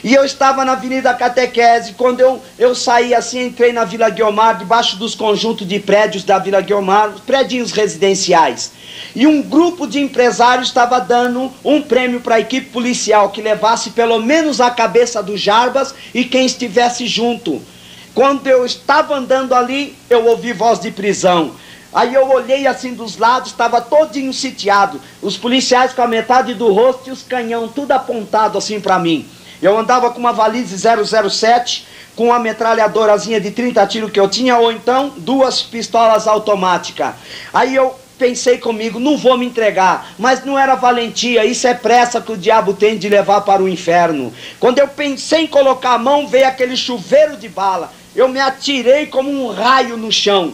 E eu estava na Avenida Catequese. Quando eu saí assim, entrei na Vila Guiomar, debaixo dos conjuntos de prédios da Vila Guiomar, prédios residenciais. E um grupo de empresários estava dando um prêmio para a equipe policial que levasse pelo menos a cabeça do Jarbas e quem estivesse junto. Quando eu estava andando ali, eu ouvi voz de prisão. Aí eu olhei assim dos lados, estava todinho sitiado. Os policiais com a metade do rosto e os canhão tudo apontado assim para mim. Eu andava com uma valise 007, com uma metralhadorazinha de 30 tiros que eu tinha, ou então 2 pistolas automáticas. Aí eu pensei comigo, não vou me entregar, mas não era valentia, isso é pressa que o diabo tem de levar para o inferno. Quando eu pensei em colocar a mão, veio aquele chuveiro de bala, eu me atirei como um raio no chão.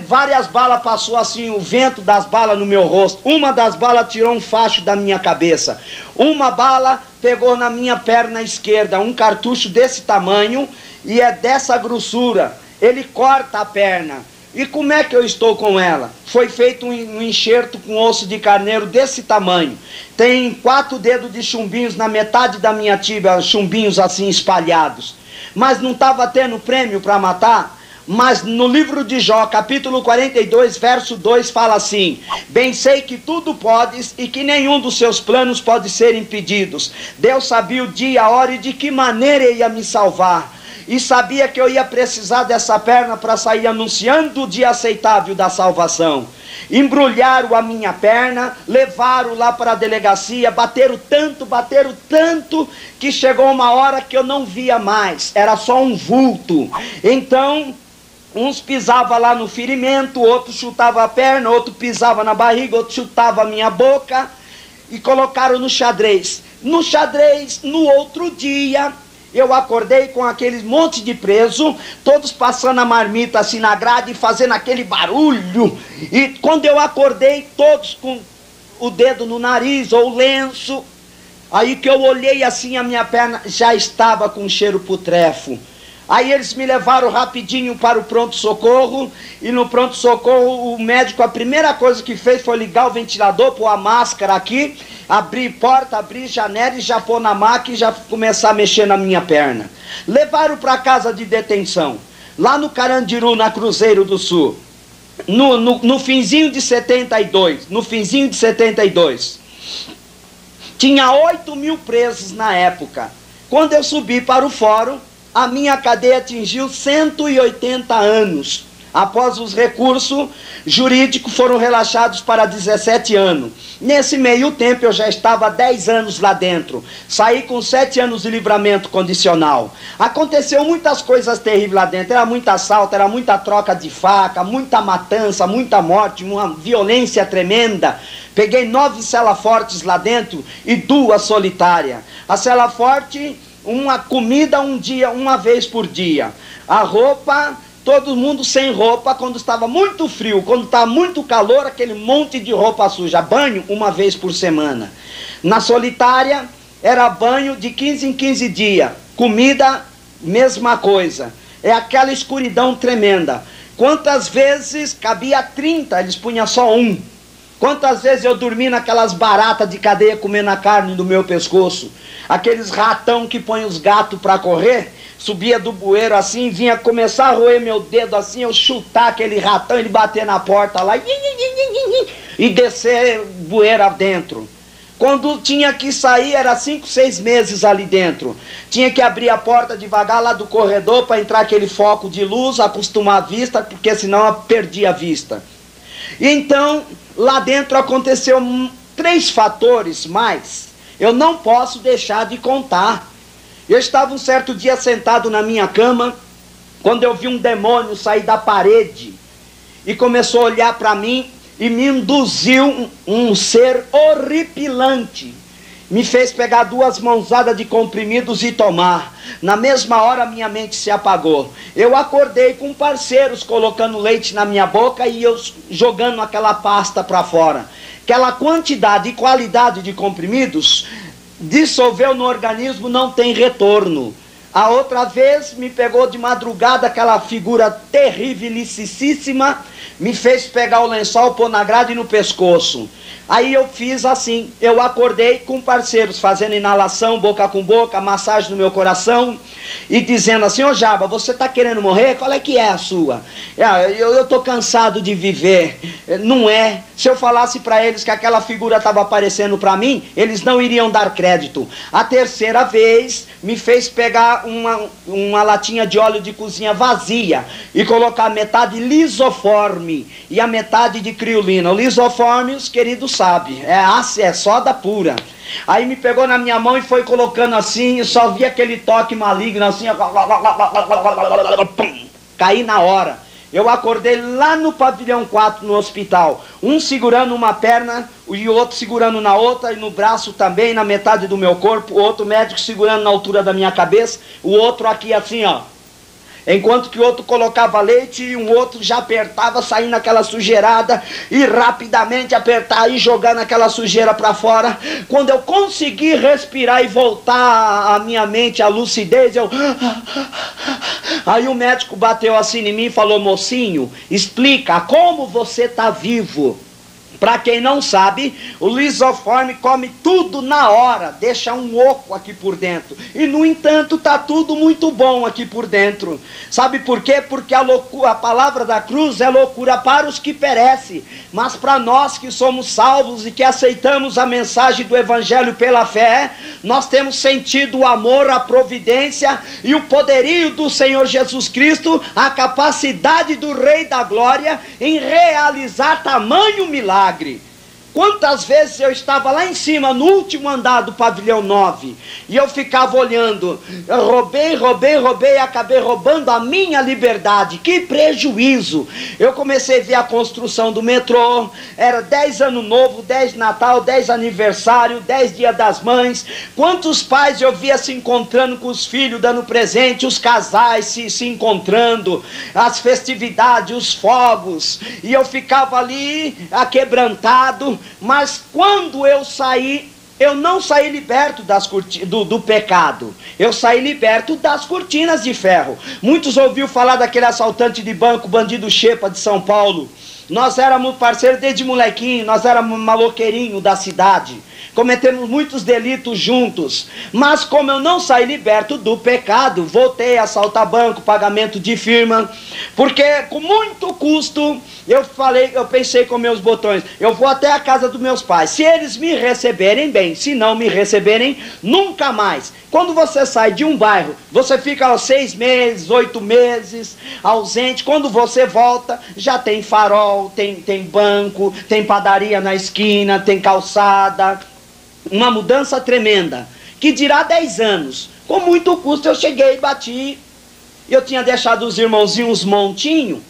Várias balas passou assim, o vento das balas no meu rosto. Uma das balas tirou um facho da minha cabeça. Uma bala pegou na minha perna esquerda, um cartucho desse tamanho, e é dessa grossura. Ele corta a perna. E como é que eu estou com ela? Foi feito um enxerto com osso de carneiro desse tamanho. Tem 4 dedos de chumbinhos na metade da minha tíbia, chumbinhos assim espalhados. Mas não estava tendo prêmio para matar? Mas no livro de Jó, capítulo 42, verso 2, fala assim: bem sei que tudo podes e que nenhum dos seus planos pode ser impedidos. Deus sabia o dia, a hora e de que maneira ele ia me salvar. E sabia que eu ia precisar dessa perna para sair anunciando o dia aceitável da salvação. Embrulharam a minha perna, levaram lá para a delegacia, bateram tanto, que chegou uma hora que eu não via mais, era só um vulto. Então, uns pisavam lá no ferimento, outro chutava a perna, outro pisava na barriga, outro chutava a minha boca, e colocaram no xadrez. No xadrez, no outro dia, eu acordei com aquele monte de preso, todos passando a marmita assim na grade e fazendo aquele barulho. E quando eu acordei, todos com o dedo no nariz ou lenço, aí que eu olhei assim, a minha perna já estava com cheiro putrefo. Aí eles me levaram rapidinho para o pronto-socorro, e no pronto-socorro o médico, a primeira coisa que fez foi ligar o ventilador, pôr a máscara aqui, abrir porta, abrir janela e já pôr na maca e já começar a mexer na minha perna. Levaram para a casa de detenção, lá no Carandiru, na Cruzeiro do Sul, no finzinho de 72, tinha 8.000 presos na época. Quando eu subi para o fórum, a minha cadeia atingiu 180 anos. Após os recursos jurídicos foram relaxados para 17 anos. Nesse meio tempo eu já estava 10 anos lá dentro. Saí com 7 anos de livramento condicional. Aconteceu muitas coisas terríveis lá dentro. Era muito assalto, era muita troca de faca, muita matança, muita morte, uma violência tremenda. Peguei 9 celas fortes lá dentro e 2 solitárias. A cela forte, uma comida uma vez por dia. A roupa, todo mundo sem roupa quando estava muito frio. Quando estava muito calor, aquele monte de roupa suja. Banho uma vez por semana. Na solitária, era banho de 15 em 15 dias. Comida, mesma coisa. É aquela escuridão tremenda. Quantas vezes cabia 30, eles punham só 1. Quantas vezes eu dormi naquelas baratas de cadeia comendo a carne do meu pescoço. Aqueles ratão que põem os gatos para correr, subia do bueiro assim, vinha começar a roer meu dedo assim, eu chutar aquele ratão, ele bater na porta lá e descer bueiro adentro. Quando tinha que sair, era 5, 6 meses ali dentro. Tinha que abrir a porta devagar lá do corredor para entrar aquele foco de luz, acostumar a vista, porque senão eu perdia a vista. E então, lá dentro aconteceu 3 fatores mais. Eu não posso deixar de contar. Eu estava um certo dia sentado na minha cama, quando eu vi um demônio sair da parede e começou a olhar para mim e me induziu um ser horripilante. Me fez pegar 2 mãozadas de comprimidos e tomar. Na mesma hora minha mente se apagou. Eu acordei com parceiros colocando leite na minha boca e eu jogando aquela pasta para fora. Aquela quantidade e qualidade de comprimidos dissolveu no organismo, não tem retorno. A outra vez me pegou de madrugada aquela figura terribilicíssima, me fez pegar o lençol, pôr na grade e no pescoço. Aí eu fiz assim, eu acordei com parceiros fazendo inalação, boca com boca, massagem no meu coração e dizendo assim: ô Jaba, você está querendo morrer? Qual é que é a sua? Eu estou cansado de viver. Não é. Se eu falasse para eles que aquela figura estava aparecendo para mim, eles não iriam dar crédito. A terceira vez me fez pegar uma latinha de óleo de cozinha vazia e colocar metade lisoforme e a metade de criolina. O lisoforme, os queridos sabem, é soda pura. Aí me pegou na minha mão e foi colocando assim, eu só vi aquele toque maligno assim, pum, caí na hora. Eu acordei lá no pavilhão 4 no hospital, um segurando uma perna e o outro segurando na outra, e no braço também, na metade do meu corpo, o outro médico segurando na altura da minha cabeça, o outro aqui assim, ó. Enquanto que o outro colocava leite e um outro já apertava, saindo aquela sujeirada, e rapidamente apertar e jogando aquela sujeira para fora. Quando eu consegui respirar e voltar a minha mente, a lucidez, aí o médico bateu assim em mim e falou: mocinho, explica como você está vivo. Para quem não sabe, o lisoforme come tudo na hora, deixa um oco aqui por dentro. E no entanto está tudo muito bom aqui por dentro. Sabe por quê? Porque a palavra da cruz é loucura para os que perecem. Mas para nós que somos salvos e que aceitamos a mensagem do Evangelho pela fé, nós temos sentido o amor, a providência e o poderio do Senhor Jesus Cristo, a capacidade do Rei da Glória em realizar tamanho milagre. Quantas vezes eu estava lá em cima, no último andar do pavilhão 9, e eu ficava olhando, eu roubei, e acabei roubando a minha liberdade. Que prejuízo! Eu comecei a ver a construção do metrô, era 10 ano novo, 10 Natal, 10 aniversário, 10 Dia das Mães. Quantos pais eu via se encontrando com os filhos, dando presente, os casais se encontrando, as festividades, os fogos, e eu ficava ali, aquebrantado. Mas quando eu saí, eu não saí liberto do pecado, eu saí liberto das cortinas de ferro. Muitos ouviram falar daquele assaltante de banco, bandido Xepa de São Paulo. Nós éramos parceiros desde molequinho, nós éramos maloqueirinho da cidade, cometemos muitos delitos juntos. Mas como eu não saí liberto do pecado, voltei a assaltar banco, pagamento de firma, porque com muito custo eu pensei com meus botões, eu vou até a casa dos meus pais, se eles me receberem bem, se não me receberem, nunca mais. Quando você sai de um bairro, você fica 6 meses, 8 meses ausente. Quando você volta, já tem farol, tem banco, tem padaria na esquina, tem calçada. Uma mudança tremenda, que dirá 10 anos. Com muito custo eu cheguei e bati. Eu tinha deixado os irmãozinhos montinho.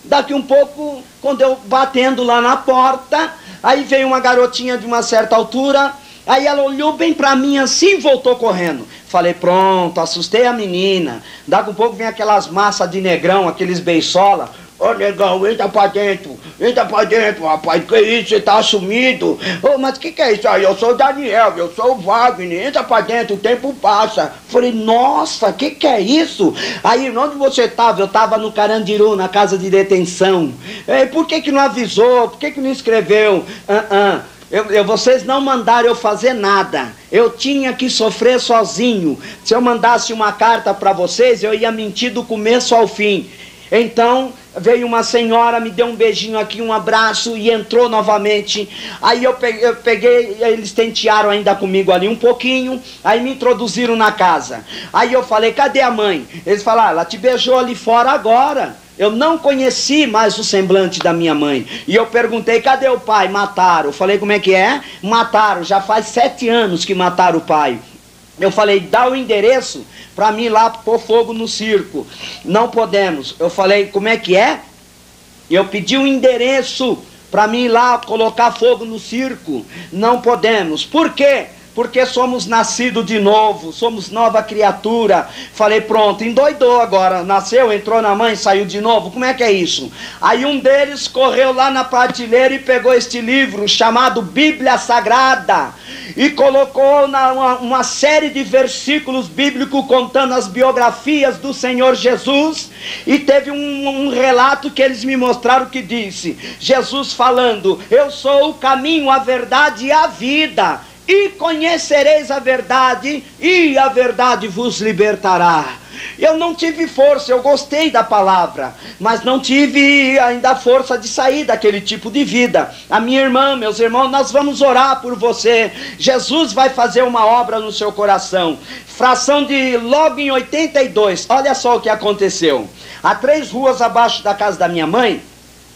Daqui um pouco, quando eu batendo lá na porta, aí veio uma garotinha de uma certa altura. Aí ela olhou bem pra mim assim e voltou correndo. Falei, pronto, assustei a menina. Daqui um pouco vem aquelas massas de negrão, aqueles beisola. Ô negão, entra pra dentro, rapaz, que isso, você tá sumido? Ô, mas que é isso aí? Eu sou o Daniel, eu sou o Wagner, entra pra dentro, o tempo passa. Falei, nossa, que é isso? Aí, onde você tava? Eu tava no Carandiru, na casa de detenção. Por que não avisou? Por que não escreveu? Vocês não mandaram eu fazer nada. Eu tinha que sofrer sozinho. Se eu mandasse uma carta para vocês, eu ia mentir do começo ao fim. Então veio uma senhora, me deu um beijinho aqui, um abraço e entrou novamente. Aí eu peguei, eles tentearam ainda comigo ali um pouquinho. Aí me introduziram na casa. Aí eu falei, cadê a mãe? Eles falaram, ela te beijou ali fora agora. Eu não conheci mais o semblante da minha mãe. E eu perguntei, cadê o pai? Mataram. Eu falei, como é que é? Mataram, já faz 7 anos que mataram o pai. Eu falei, dá o endereço para mim ir lá pôr fogo no circo. Não podemos. Eu falei, como é que é? Eu pedi o endereço para mim ir lá colocar fogo no circo. Não podemos. Por quê? Porque somos nascidos de novo, somos nova criatura. Falei, pronto, endoidou agora. Nasceu, entrou na mãe, saiu de novo. Como é que é isso? Aí um deles correu lá na prateleira e pegou este livro chamado Bíblia Sagrada e colocou uma série de versículos bíblicos contando as biografias do Senhor Jesus. E teve um relato que eles me mostraram que disse, Jesus falando, eu sou o caminho, a verdade e a vida. E conhecereis a verdade, e a verdade vos libertará. Eu não tive força, eu gostei da palavra, mas não tive ainda força de sair daquele tipo de vida. A minha irmã, meus irmãos, nós vamos orar por você. Jesus vai fazer uma obra no seu coração. Fração de logo em 82, olha só o que aconteceu. A 3 ruas abaixo da casa da minha mãe,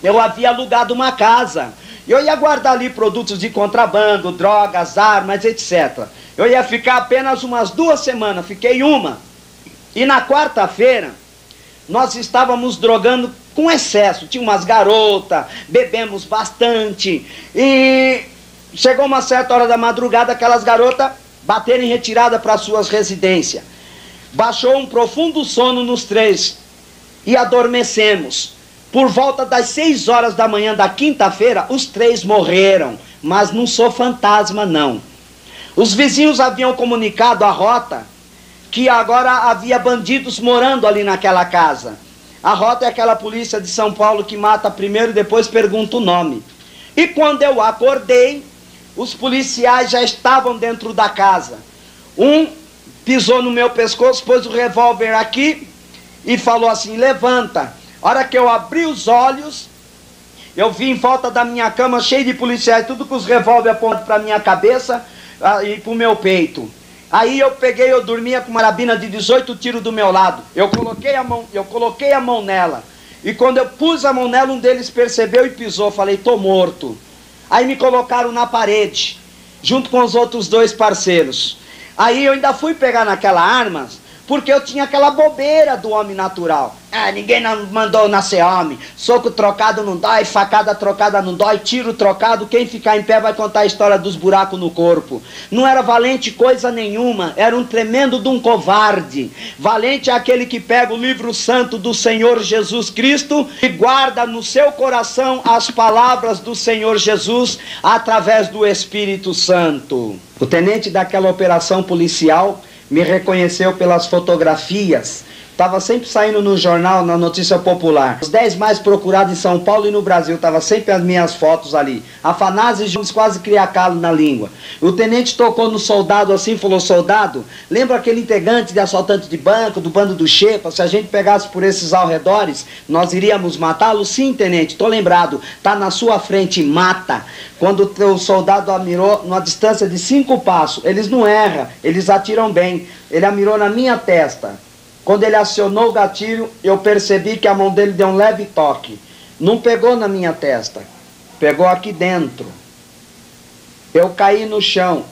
eu havia alugado uma casa. Eu ia guardar ali produtos de contrabando, drogas, armas, etc. Eu ia ficar apenas umas 2 semanas, fiquei uma. E na quarta-feira, nós estávamos drogando com excesso. Tinha umas garotas, bebemos bastante. E chegou uma certa hora da madrugada, aquelas garotas bateram em retirada para suas residências. Baixou um profundo sono nos 3 e adormecemos. Por volta das 6 horas da manhã da quinta-feira, os 3 morreram, mas não sou fantasma, não. Os vizinhos haviam comunicado à rota que agora havia bandidos morando ali naquela casa. A rota é aquela polícia de São Paulo que mata primeiro e depois pergunta o nome. E quando eu acordei, os policiais já estavam dentro da casa. Um pisou no meu pescoço, pôs o revólver aqui e falou assim: levanta. A hora que eu abri os olhos, eu vi em volta da minha cama cheio de policiais, tudo com os revólver apontados para a minha cabeça e para o meu peito. Aí eu peguei, eu dormia com uma carabina de 18 tiros do meu lado. Eu coloquei a mão nela. E quando eu pus a mão nela, um deles percebeu e pisou. Falei: tô morto. Aí me colocaram na parede, junto com os outros 2 parceiros. Aí eu ainda fui pegar naquela arma, porque eu tinha aquela bobeira do homem natural. Ninguém não mandou nascer homem. Soco trocado não dói, facada trocada não dói, tiro trocado, quem ficar em pé vai contar a história dos buracos no corpo. Não era valente coisa nenhuma, era um tremendo de um covarde. Valente é aquele que pega o livro santo do Senhor Jesus Cristo e guarda no seu coração as palavras do Senhor Jesus através do Espírito Santo. O tenente daquela operação policial me reconheceu pelas fotografias. Estava sempre saindo no jornal, na notícia popular. Os 10 mais procurados em São Paulo e no Brasil. Estava sempre as minhas fotos ali. Afanásio Jones quase cria calo na língua. O tenente tocou no soldado assim, falou: soldado, lembra aquele integrante de assaltante de banco, do bando do Xepa? Se a gente pegasse por esses arredores, nós iríamos matá-lo? Sim, tenente, estou lembrado. Está na sua frente, mata. Quando o soldado mirou numa distância de 5 passos, eles não erram, eles atiram bem. Ele mirou na minha testa. Quando ele acionou o gatilho, eu percebi que a mão dele deu um leve toque. Não pegou na minha testa, pegou aqui dentro. Eu caí no chão.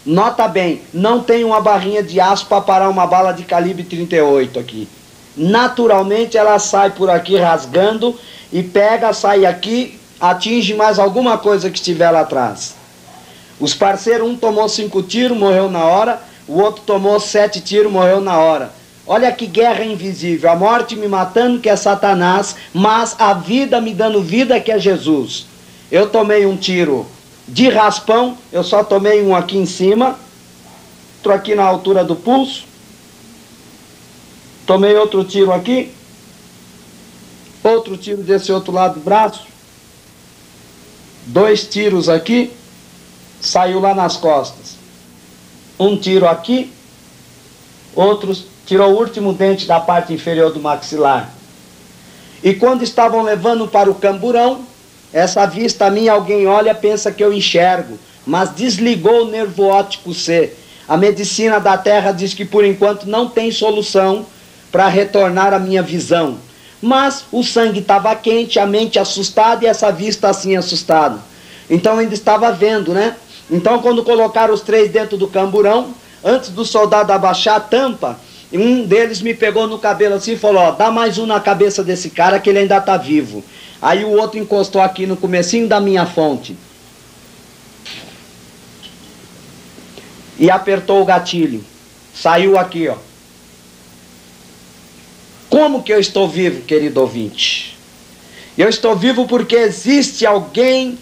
Nota bem, não tem uma barrinha de aço para parar uma bala de calibre 38 aqui. Naturalmente ela sai por aqui rasgando e pega, sai aqui, atinge mais alguma coisa que estiver lá atrás. Os parceiros, um tomou 5 tiros, morreu na hora. O outro tomou 7 tiros, morreu na hora. Olha que guerra invisível, a morte me matando, que é Satanás, mas a vida me dando vida, que é Jesus. Eu tomei um tiro de raspão, eu só tomei um aqui em cima, outro aqui na altura do pulso, tomei outro tiro aqui, outro tiro desse outro lado do braço, 2 tiros aqui, saiu lá nas costas, um tiro aqui, outros tirou o último dente da parte inferior do maxilar. E quando estavam levando para o camburão, essa vista minha, alguém olha, pensa que eu enxergo, mas desligou o nervo óptico C. A medicina da Terra diz que por enquanto não tem solução para retornar a minha visão. Mas o sangue estava quente, a mente assustada e essa vista assim assustada. Então eu ainda estava vendo, né? Então quando colocaram os 3 dentro do camburão, antes do soldado abaixar a tampa, um deles me pegou no cabelo assim e falou: ó, dá mais um na cabeça desse cara que ele ainda está vivo. Aí o outro encostou aqui no comecinho da minha fonte e apertou o gatilho. Saiu aqui, ó. Como que eu estou vivo, querido ouvinte? Eu estou vivo porque existe alguém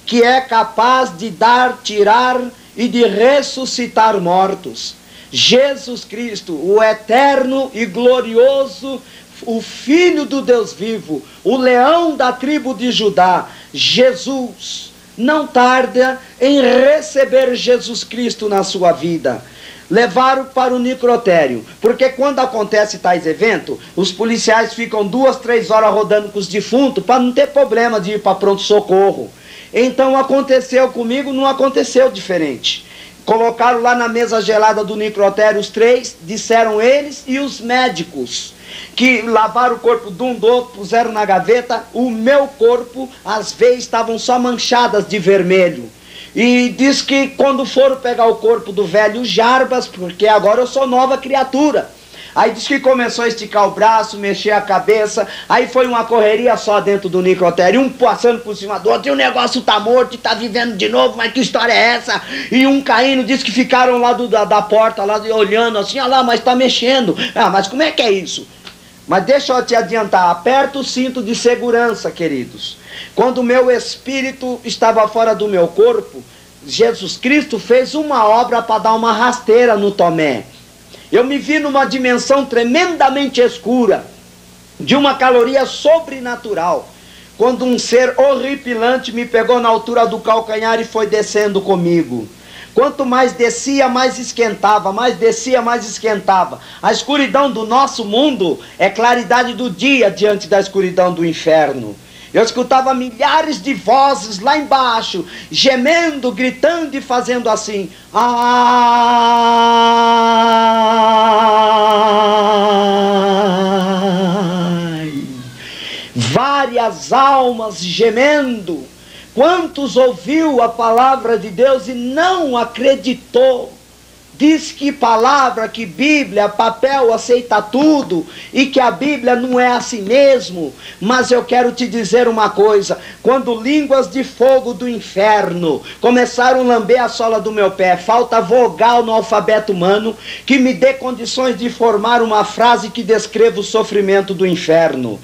que é capaz de dar, tirar e de ressuscitar mortos. Jesus Cristo, o eterno e glorioso, o Filho do Deus vivo, o leão da tribo de Judá, Jesus, não tarda em receber Jesus Cristo na sua vida. Levaram para o necrotério, porque quando acontece tais eventos, os policiais ficam 2, 3 horas rodando com os defuntos, para não ter problema de ir para pronto-socorro. Então aconteceu comigo, não aconteceu diferente. Colocaram lá na mesa gelada do necrotério os três, disseram eles e os médicos, que lavaram o corpo de um do outro, puseram na gaveta. O meu corpo, as veias estavam só manchadas de vermelho. E diz que quando foram pegar o corpo do velho Jarbas, porque agora eu sou nova criatura, aí diz que começou a esticar o braço, mexer a cabeça, aí foi uma correria só dentro do necrotério, um passando por cima do outro, e o negócio tá morto e tá vivendo de novo, mas que história é essa? E um caindo, diz que ficaram lá da porta, lá olhando assim, olha lá, mas tá mexendo. Ah, mas como é que é isso? Mas deixa eu te adiantar, aperta o cinto de segurança, queridos. Quando o meu espírito estava fora do meu corpo, Jesus Cristo fez uma obra para dar uma rasteira no Tomé. Eu me vi numa dimensão tremendamente escura, de uma caloria sobrenatural, quando um ser horripilante me pegou na altura do calcanhar e foi descendo comigo. Quanto mais descia, mais esquentava, mais descia, mais esquentava. A escuridão do nosso mundo é claridade do dia diante da escuridão do inferno. Eu escutava milhares de vozes lá embaixo, gemendo, gritando e fazendo assim. Ai! Várias almas gemendo. Quantos ouviu a palavra de Deus e não acreditou? Diz que palavra, que Bíblia, papel aceita tudo, e que a Bíblia não é assim mesmo. Mas eu quero te dizer uma coisa: quando línguas de fogo do inferno começaram a lamber a sola do meu pé, falta vogal no alfabeto humano que me dê condições de formar uma frase que descreva o sofrimento do inferno.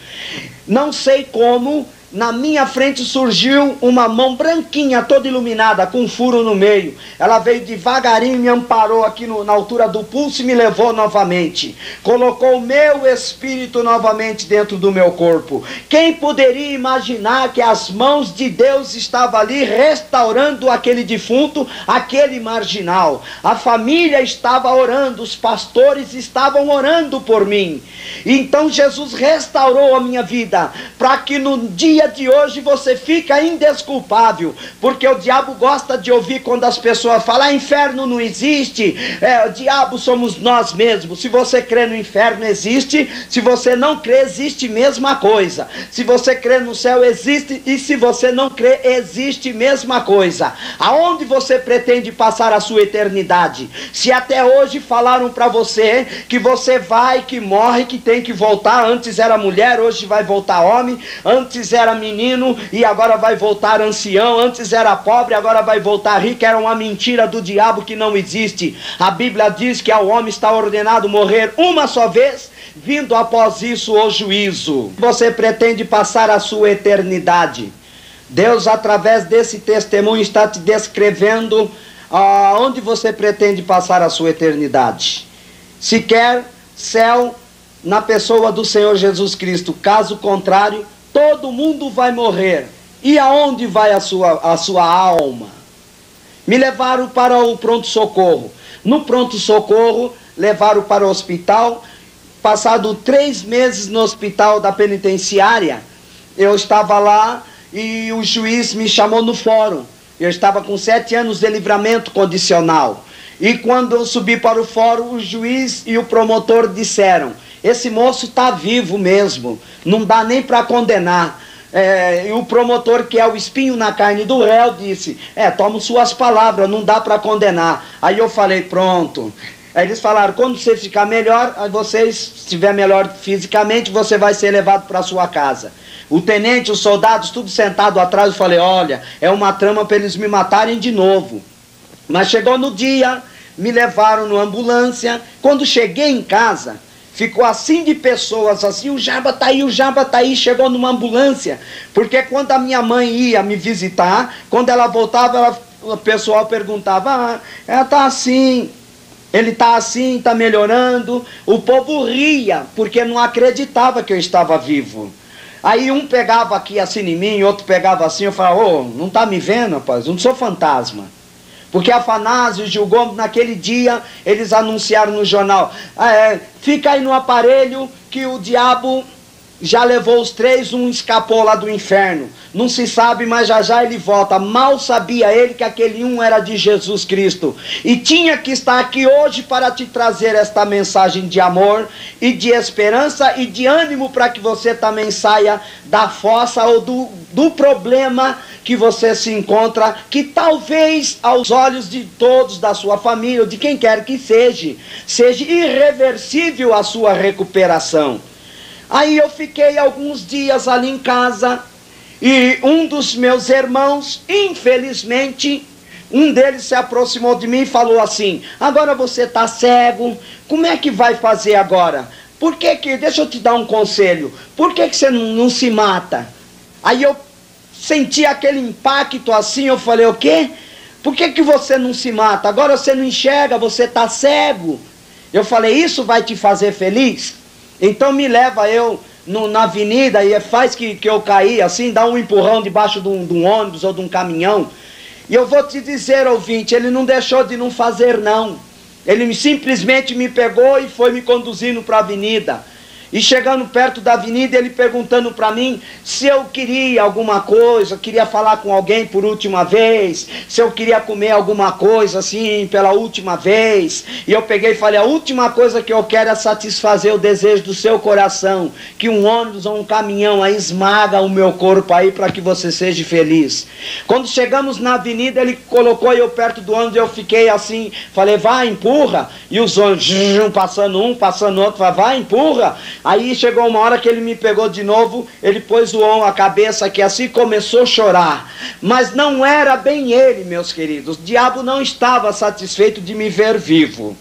Não sei como, na minha frente surgiu uma mão branquinha, toda iluminada, com um furo no meio. Ela veio devagarinho, me amparou aqui na altura do pulso e me levou novamente. Colocou o meu espírito novamente dentro do meu corpo. Quem poderia imaginar que as mãos de Deus estavam ali restaurando aquele defunto, aquele marginal? A família estava orando, os pastores estavam orando por mim. Então Jesus restaurou a minha vida, para que no dia de hoje você fica indesculpável, porque o diabo gosta de ouvir quando as pessoas falam: inferno não existe, o diabo somos nós mesmos. Se você crê no inferno, existe. Se você não crê, existe mesma coisa. Se você crê no céu, existe, e se você não crê, existe mesma coisa. Aonde você pretende passar a sua eternidade? Se até hoje falaram para você que você vai, que morre, que tem que voltar, antes era mulher, hoje vai voltar homem, antes era menino e agora vai voltar ancião, antes era pobre, agora vai voltar rico, era uma mentira do diabo que não existe. A Bíblia diz que ao homem está ordenado morrer uma só vez, vindo após isso o juízo. Você pretende passar a sua eternidade. Deus, através desse testemunho, está te descrevendo aonde você pretende passar a sua eternidade. Se quer céu na pessoa do Senhor Jesus Cristo, caso contrário, todo mundo vai morrer. E aonde vai a sua alma? Me levaram para o pronto-socorro. No pronto-socorro, levaram para o hospital. Passado 3 meses no hospital da penitenciária, eu estava lá e o juiz me chamou no fórum. Eu estava com 7 anos de livramento condicional. E quando eu subi para o fórum, o juiz e o promotor disseram: esse moço está vivo mesmo, não dá nem para condenar. E o promotor, que é o espinho na carne do réu, disse: toma suas palavras, não dá para condenar. Aí eu falei: pronto. Aí eles falaram: quando você ficar melhor, aí você, se estiver melhor fisicamente, você vai ser levado para sua casa. O tenente, os soldados, tudo sentado atrás. Eu falei: olha, é uma trama para eles me matarem de novo. Mas chegou no dia, me levaram numa ambulância. Quando cheguei em casa, ficou assim de pessoas, assim: o Jaba tá aí, o Jaba tá aí. Chegou numa ambulância, porque quando a minha mãe ia me visitar, quando ela voltava, o pessoal perguntava: ela tá assim, ele tá assim, tá melhorando. O povo ria, porque não acreditava que eu estava vivo. Aí um pegava aqui assim em mim, outro pegava assim. Eu falava: não tá me vendo, rapaz? Eu não sou fantasma. Porque Afanásio e Gil Gomes, naquele dia, eles anunciaram no jornal: fica aí no aparelho que o diabo já levou os 3, um escapou lá do inferno. Não se sabe, mas já já ele volta. Mal sabia ele que aquele um era de Jesus Cristo. E tinha que estar aqui hoje para te trazer esta mensagem de amor e de esperança e de ânimo para que você também saia da fossa ou do problema que você se encontra, que talvez aos olhos de todos da sua família ou de quem quer que seja irreversível a sua recuperação. Aí eu fiquei alguns dias ali em casa e um dos meus irmãos, infelizmente, um deles se aproximou de mim e falou assim: agora você está cego, como é que vai fazer agora? Por que que, deixa eu te dar um conselho, por que que você não se mata? Aí eu senti aquele impacto assim, eu falei: o quê? Por que que você não se mata? Agora você não enxerga, você está cego. Eu falei: isso vai te fazer feliz? Então me leva eu na avenida e faz que eu caí assim, dá um empurrão debaixo de um ônibus ou de um caminhão. E eu vou te dizer, ouvinte, ele não deixou de não fazer não. Ele simplesmente me pegou e foi me conduzindo para a avenida. E chegando perto da avenida, ele perguntando para mim se eu queria alguma coisa, queria falar com alguém por última vez, se eu queria comer alguma coisa assim pela última vez. E eu peguei e falei: a última coisa que eu quero é satisfazer o desejo do seu coração, que um ônibus ou um caminhão aí esmaga o meu corpo aí para que você seja feliz. Quando chegamos na avenida, ele colocou eu perto do ônibus, eu fiquei assim, falei: vai, empurra. E os ônibus passando um, passando outro, vai, empurra. Aí chegou uma hora que ele me pegou de novo, ele pôs a cabeça aqui assim e começou a chorar. Mas não era bem ele, meus queridos. O diabo não estava satisfeito de me ver vivo.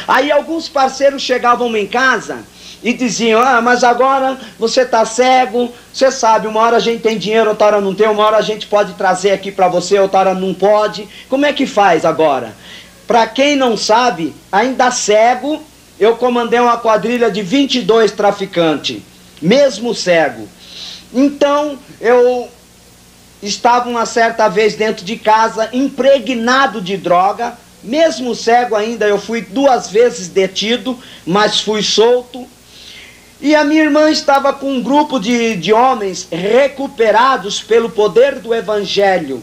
Aí alguns parceiros chegavam em casa e diziam: ah, mas agora você está cego, você sabe, uma hora a gente tem dinheiro, outra hora não tem, uma hora a gente pode trazer aqui para você, outra hora não pode. Como é que faz agora? Para quem não sabe, ainda cego, eu comandei uma quadrilha de 22 traficantes, mesmo cego. Então, eu estava uma certa vez dentro de casa, impregnado de droga, mesmo cego ainda, eu fui 2 vezes detido, mas fui solto. E a minha irmã estava com um grupo de homens recuperados pelo poder do Evangelho.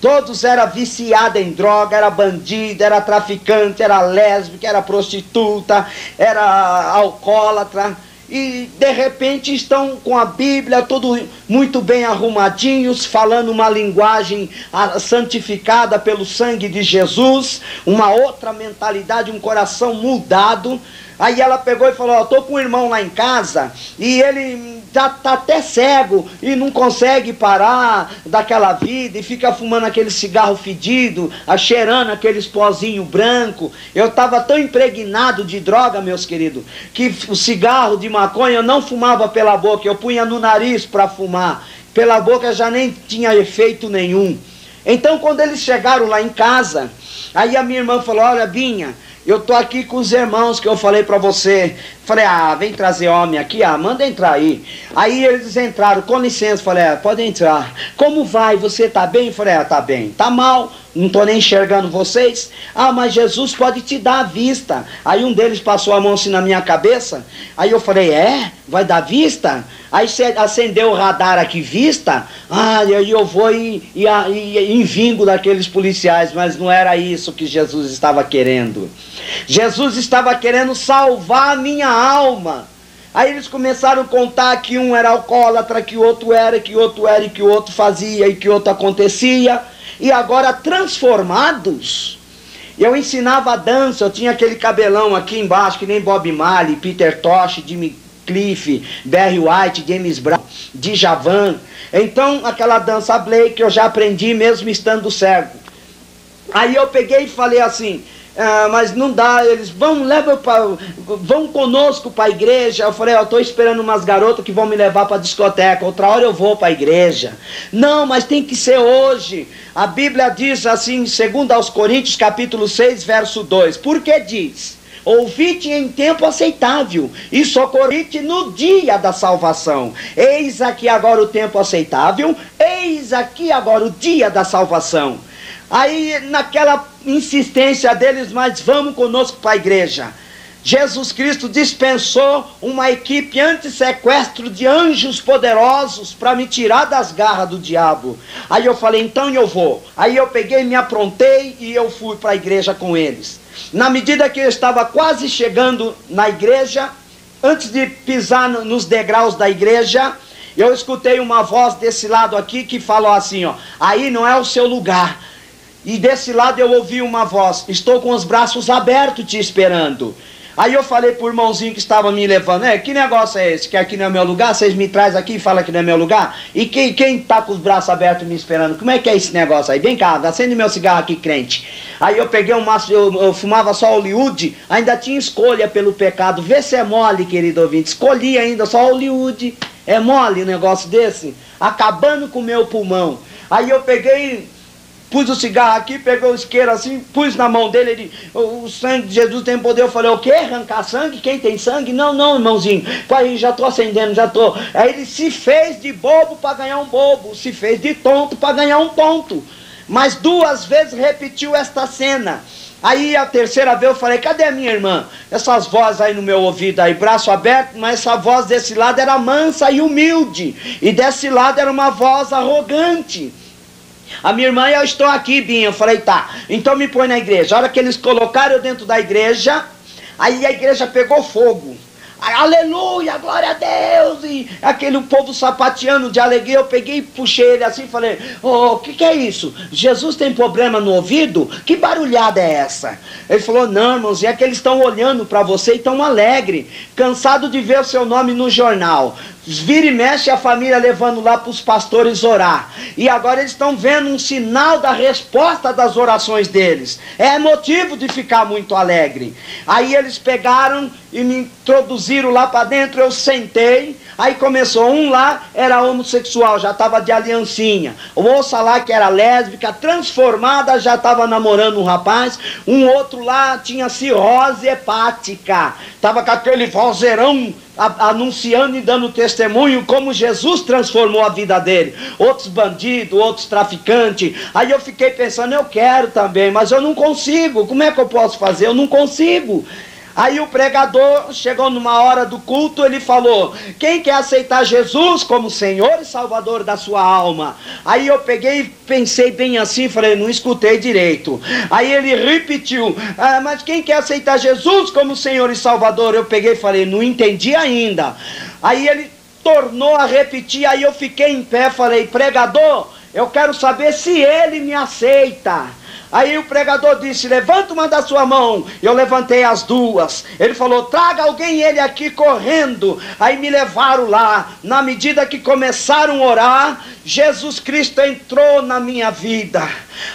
Todos eram viciados em droga, era bandido, era traficante, era lésbica, era prostituta, era alcoólatra. E de repente estão com a Bíblia, tudo muito bem arrumadinhos, falando uma linguagem santificada pelo sangue de Jesus, uma outra mentalidade, um coração mudado. Aí ela pegou e falou: estou com um irmão lá em casa e ele já está até cego e não consegue parar daquela vida e fica fumando aquele cigarro fedido, cheirando aqueles pozinhos brancos. Eu estava tão impregnado de droga, meus queridos, que o cigarro de maconha eu não fumava pela boca, eu punha no nariz para fumar. Pela boca já nem tinha efeito nenhum. Então quando eles chegaram lá em casa, aí a minha irmã falou: olha, Binha, eu tô aqui com os irmãos que eu falei para você. Falei: ah, vem trazer homem aqui, manda entrar aí. Aí eles entraram: com licença. Falei: pode entrar. Como vai? Você tá bem? Falei: tá bem. Tá mal? Não tô nem enxergando vocês. Ah, mas Jesus pode te dar a vista. Aí um deles passou a mão assim na minha cabeça. Aí eu falei: vai dar vista? Aí você acendeu o radar aqui, vista? Ah, aí eu vou e envingo daqueles policiais. Mas não era isso que Jesus estava querendo. Jesus estava querendo salvar a minha alma. Aí eles começaram a contar que um era alcoólatra, que o outro era, que o outro era, e que o outro fazia, e que o outro acontecia. E agora transformados, eu ensinava a dança, eu tinha aquele cabelão aqui embaixo, que nem Bob Marley, Peter Tosh, Jimmy Cliff, Barry White, James Brown, Djavan. Então aquela dança Blake eu já aprendi mesmo estando cego. Aí eu peguei e falei assim: mas não dá, eles vão conosco para a igreja. Eu falei: eu estou esperando umas garotas que vão me levar para a discoteca, outra hora eu vou para a igreja. Não, mas tem que ser hoje. A Bíblia diz assim, segundo aos Coríntios, capítulo 6, verso 2, porque diz: ouvi-te em tempo aceitável e socorri-te no dia da salvação. Eis aqui agora o tempo aceitável, eis aqui agora o dia da salvação. Aí naquela insistência deles: mas vamos conosco para a igreja. Jesus Cristo dispensou uma equipe anti-sequestro de anjos poderosos para me tirar das garras do diabo. Aí eu falei, então eu vou. Aí eu peguei, me aprontei e eu fui para a igreja com eles. Na medida que eu estava quase chegando na igreja, antes de pisar nos degraus da igreja, eu escutei uma voz desse lado aqui que falou assim, ó, aí não é o seu lugar. E desse lado eu ouvi uma voz, estou com os braços abertos te esperando. Aí eu falei pro irmãozinho que estava me levando, que negócio é esse? Que aqui não é meu lugar? Vocês me trazem aqui e falam que não é meu lugar? E quem tá com os braços abertos me esperando? Como é que é esse negócio aí? Vem cá, acende meu cigarro aqui, crente. Aí eu peguei um maço, eu fumava só Hollywood, ainda tinha escolha pelo pecado. Vê se é mole, querido ouvinte. Escolhi ainda só Hollywood. É mole um negócio desse? Acabando com o meu pulmão. Aí eu peguei, pus o cigarro aqui, peguei o isqueiro assim, pus na mão dele, ele, o sangue de Jesus tem poder. Eu falei, o quê? Arrancar sangue? Quem tem sangue? Não, não, irmãozinho. Aí já estou acendendo, já estou. Aí ele se fez de bobo para ganhar um bobo, se fez de tonto para ganhar um tonto. Mas 2 vezes repetiu esta cena. Aí a terceira vez eu falei, cadê a minha irmã? Essas vozes aí no meu ouvido aí, braço aberto, mas essa voz desse lado era mansa e humilde. E desse lado era uma voz arrogante. A minha irmã, eu estou aqui, Binha. Eu falei, tá, então me põe na igreja. A hora que eles colocaram eu dentro da igreja, aí a igreja pegou fogo. Aleluia, glória a Deus. E aquele povo sapateando de alegria, eu peguei e puxei ele assim e falei, o que é isso? Jesus tem problema no ouvido? Que barulhada é essa? Ele falou, não, irmãos, é que eles estão olhando para você e estão alegres, cansado de ver o seu nome no jornal. Vira e mexe a família levando lá para os pastores orar. E agora eles estão vendo um sinal da resposta das orações deles. É motivo de ficar muito alegre. Aí eles pegaram e me introduziram lá para dentro, eu sentei. Aí começou, um lá era homossexual, já estava de aliancinha. Moça lá que era lésbica, transformada, já estava namorando um rapaz. Um outro lá tinha cirrose hepática, estava com aquele vozeirão anunciando e dando testemunho como Jesus transformou a vida dele. Outros bandidos, outros traficantes. Aí eu fiquei pensando, eu quero também, mas eu não consigo. Como é que eu posso fazer? Eu não consigo. Aí o pregador chegou numa hora do culto, ele falou, quem quer aceitar Jesus como Senhor e Salvador da sua alma? Aí eu peguei e pensei bem assim, falei, não escutei direito. Aí ele repetiu, mas quem quer aceitar Jesus como Senhor e Salvador? Eu peguei e falei, não entendi ainda. Aí ele tornou a repetir, aí eu fiquei em pé, falei, pregador, eu quero saber se ele me aceita. Aí o pregador disse, levanta uma da sua mão. Eu levantei as duas. Ele falou, traga alguém ele aqui correndo. Aí me levaram lá. Na medida que começaram a orar, Jesus Cristo entrou na minha vida.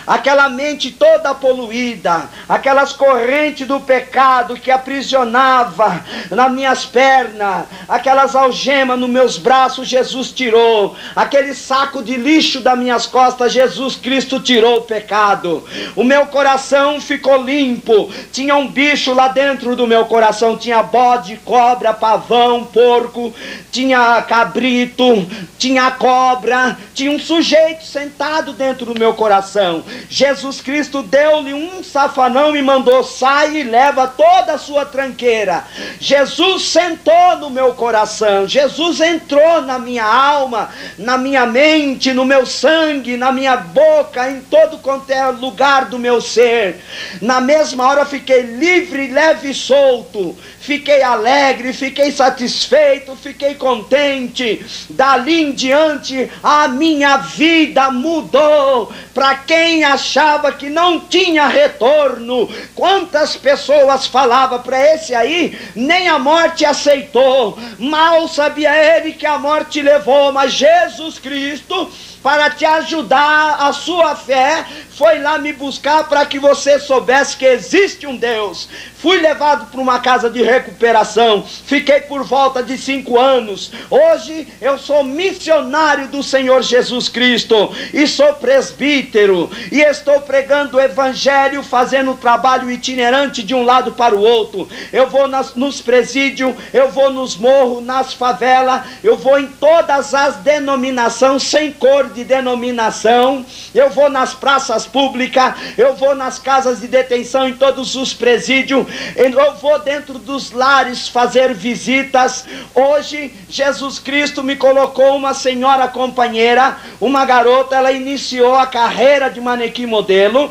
Aquela mente toda poluída, aquelas correntes do pecado que aprisionava nas minhas pernas, aquelas algemas nos meus braços, Jesus tirou. Aquele saco de lixo das minhas costas, Jesus Cristo tirou o pecado. O meu coração ficou limpo. Tinha um bicho lá dentro do meu coração. Tinha bode, cobra, pavão, porco. Tinha cabrito, tinha cobra. Tinha um sujeito sentado dentro do meu coração. Jesus Cristo deu-lhe um safanão e mandou, sai e leva toda a sua tranqueira. Jesus sentou no meu coração. Jesus entrou na minha alma, na minha mente, no meu sangue, na minha boca, em todo quanto é lugar do meu ser. Na mesma hora eu fiquei livre, leve e solto. Fiquei alegre, fiquei satisfeito, fiquei contente. Dali em diante a minha vida mudou. Para quem achava que não tinha retorno, quantas pessoas falavam para esse aí, nem a morte aceitou. Mal sabia ele que a morte levou, mas Jesus Cristo, para te ajudar a sua fé, foi lá me buscar para que você soubesse que existe um Deus. Fui levado para uma casa de recuperação, fiquei por volta de 5 anos. Hoje eu sou missionário do Senhor Jesus Cristo e sou presbítero e estou pregando o evangelho, fazendo trabalho itinerante de um lado para o outro. Eu vou nos presídios, eu vou nos morros, nas favelas, eu vou em todas as denominações, sem cor vereador de denominação, eu vou nas praças públicas, eu vou nas casas de detenção, em todos os presídios, eu vou dentro dos lares fazer visitas. Hoje, Jesus Cristo me colocou uma senhora companheira, uma garota, ela iniciou a carreira de manequim modelo,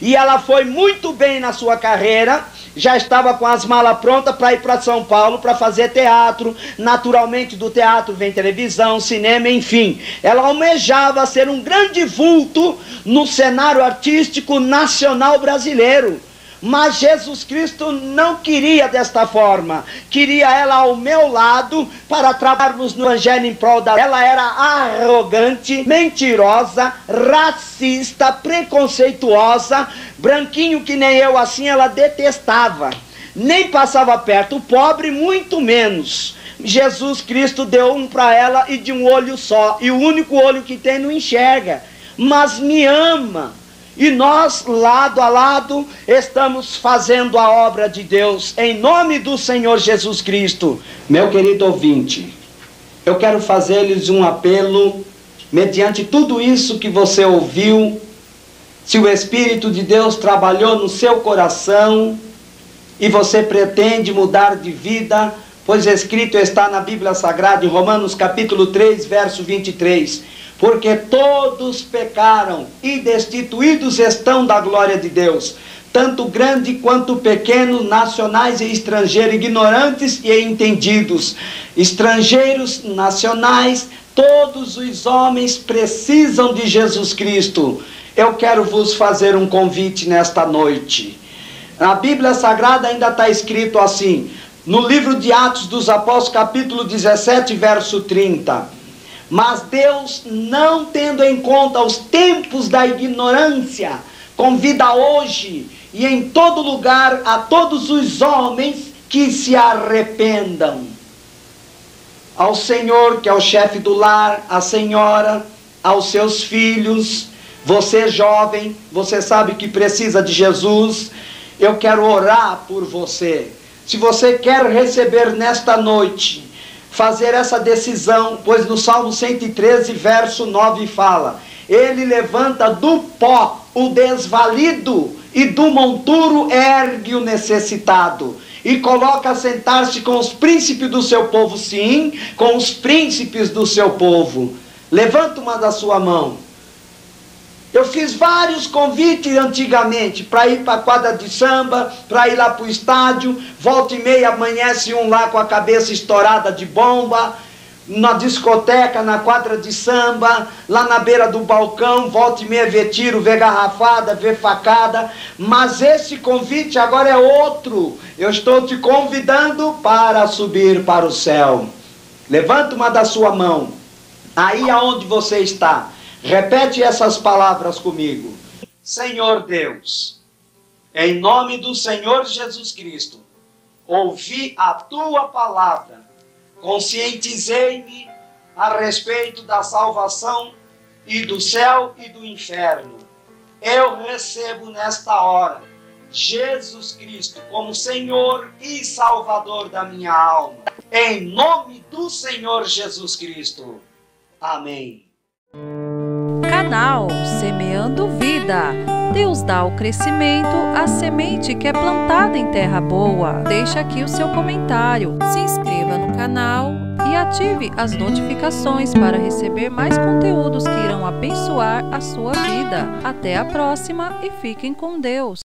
e ela foi muito bem na sua carreira, já estava com as malas prontas para ir para São Paulo para fazer teatro. Naturalmente do teatro vem televisão, cinema, enfim. Ela almejava ser um grande vulto no cenário artístico nacional brasileiro. Mas Jesus Cristo não queria desta forma. Queria ela ao meu lado para trabalharmos no evangelho em prol dela. Ela era arrogante, mentirosa, racista, preconceituosa, branquinho que nem eu assim, ela detestava. Nem passava perto, o pobre muito menos. Jesus Cristo deu um para ela e de um olho só. E o único olho que tem não enxerga. Mas me ama. E nós, lado a lado, estamos fazendo a obra de Deus, em nome do Senhor Jesus Cristo. Meu querido ouvinte, eu quero fazer-lhes um apelo, mediante tudo isso que você ouviu, se o Espírito de Deus trabalhou no seu coração, e você pretende mudar de vida, pois escrito está na Bíblia Sagrada, em Romanos capítulo 3, verso 23, porque todos pecaram e destituídos estão da glória de Deus, tanto grande quanto pequeno, nacionais e estrangeiros, ignorantes e entendidos, estrangeiros, nacionais, todos os homens precisam de Jesus Cristo. Eu quero vos fazer um convite nesta noite. Na Bíblia Sagrada ainda está escrito assim, no livro de Atos dos Apóstolos, capítulo 17, verso 30. Mas Deus, não tendo em conta os tempos da ignorância, convida hoje e em todo lugar a todos os homens que se arrependam. Ao Senhor, que é o chefe do lar, à senhora, aos seus filhos, você jovem, você sabe que precisa de Jesus, eu quero orar por você. Se você quer receber nesta noite, fazer essa decisão, pois no Salmo 113, verso 9 fala, ele levanta do pó o desvalido e do monturo ergue o necessitado, e coloca a sentar-se com os príncipes do seu povo, sim, com os príncipes do seu povo. Levanta uma da sua mão. Eu fiz vários convites antigamente, para ir para a quadra de samba, para ir lá para o estádio, volta e meia amanhece um lá com a cabeça estourada de bomba, na discoteca, na quadra de samba, lá na beira do balcão, volta e meia vê tiro, vê garrafada, vê facada, mas esse convite agora é outro. Eu estou te convidando para subir para o céu. Levanta uma da sua mão, aí aonde você está. Repete essas palavras comigo. Senhor Deus, em nome do Senhor Jesus Cristo, ouvi a tua palavra, conscientizei-me a respeito da salvação e do céu e do inferno. Eu recebo nesta hora Jesus Cristo como Senhor e Salvador da minha alma. Em nome do Senhor Jesus Cristo. Amém. Canal Semeando Vida. Deus dá o crescimento à semente que é plantada em terra boa. Deixa aqui o seu comentário, se inscreva no canal e ative as notificações para receber mais conteúdos que irão abençoar a sua vida. Até a próxima e fiquem com Deus.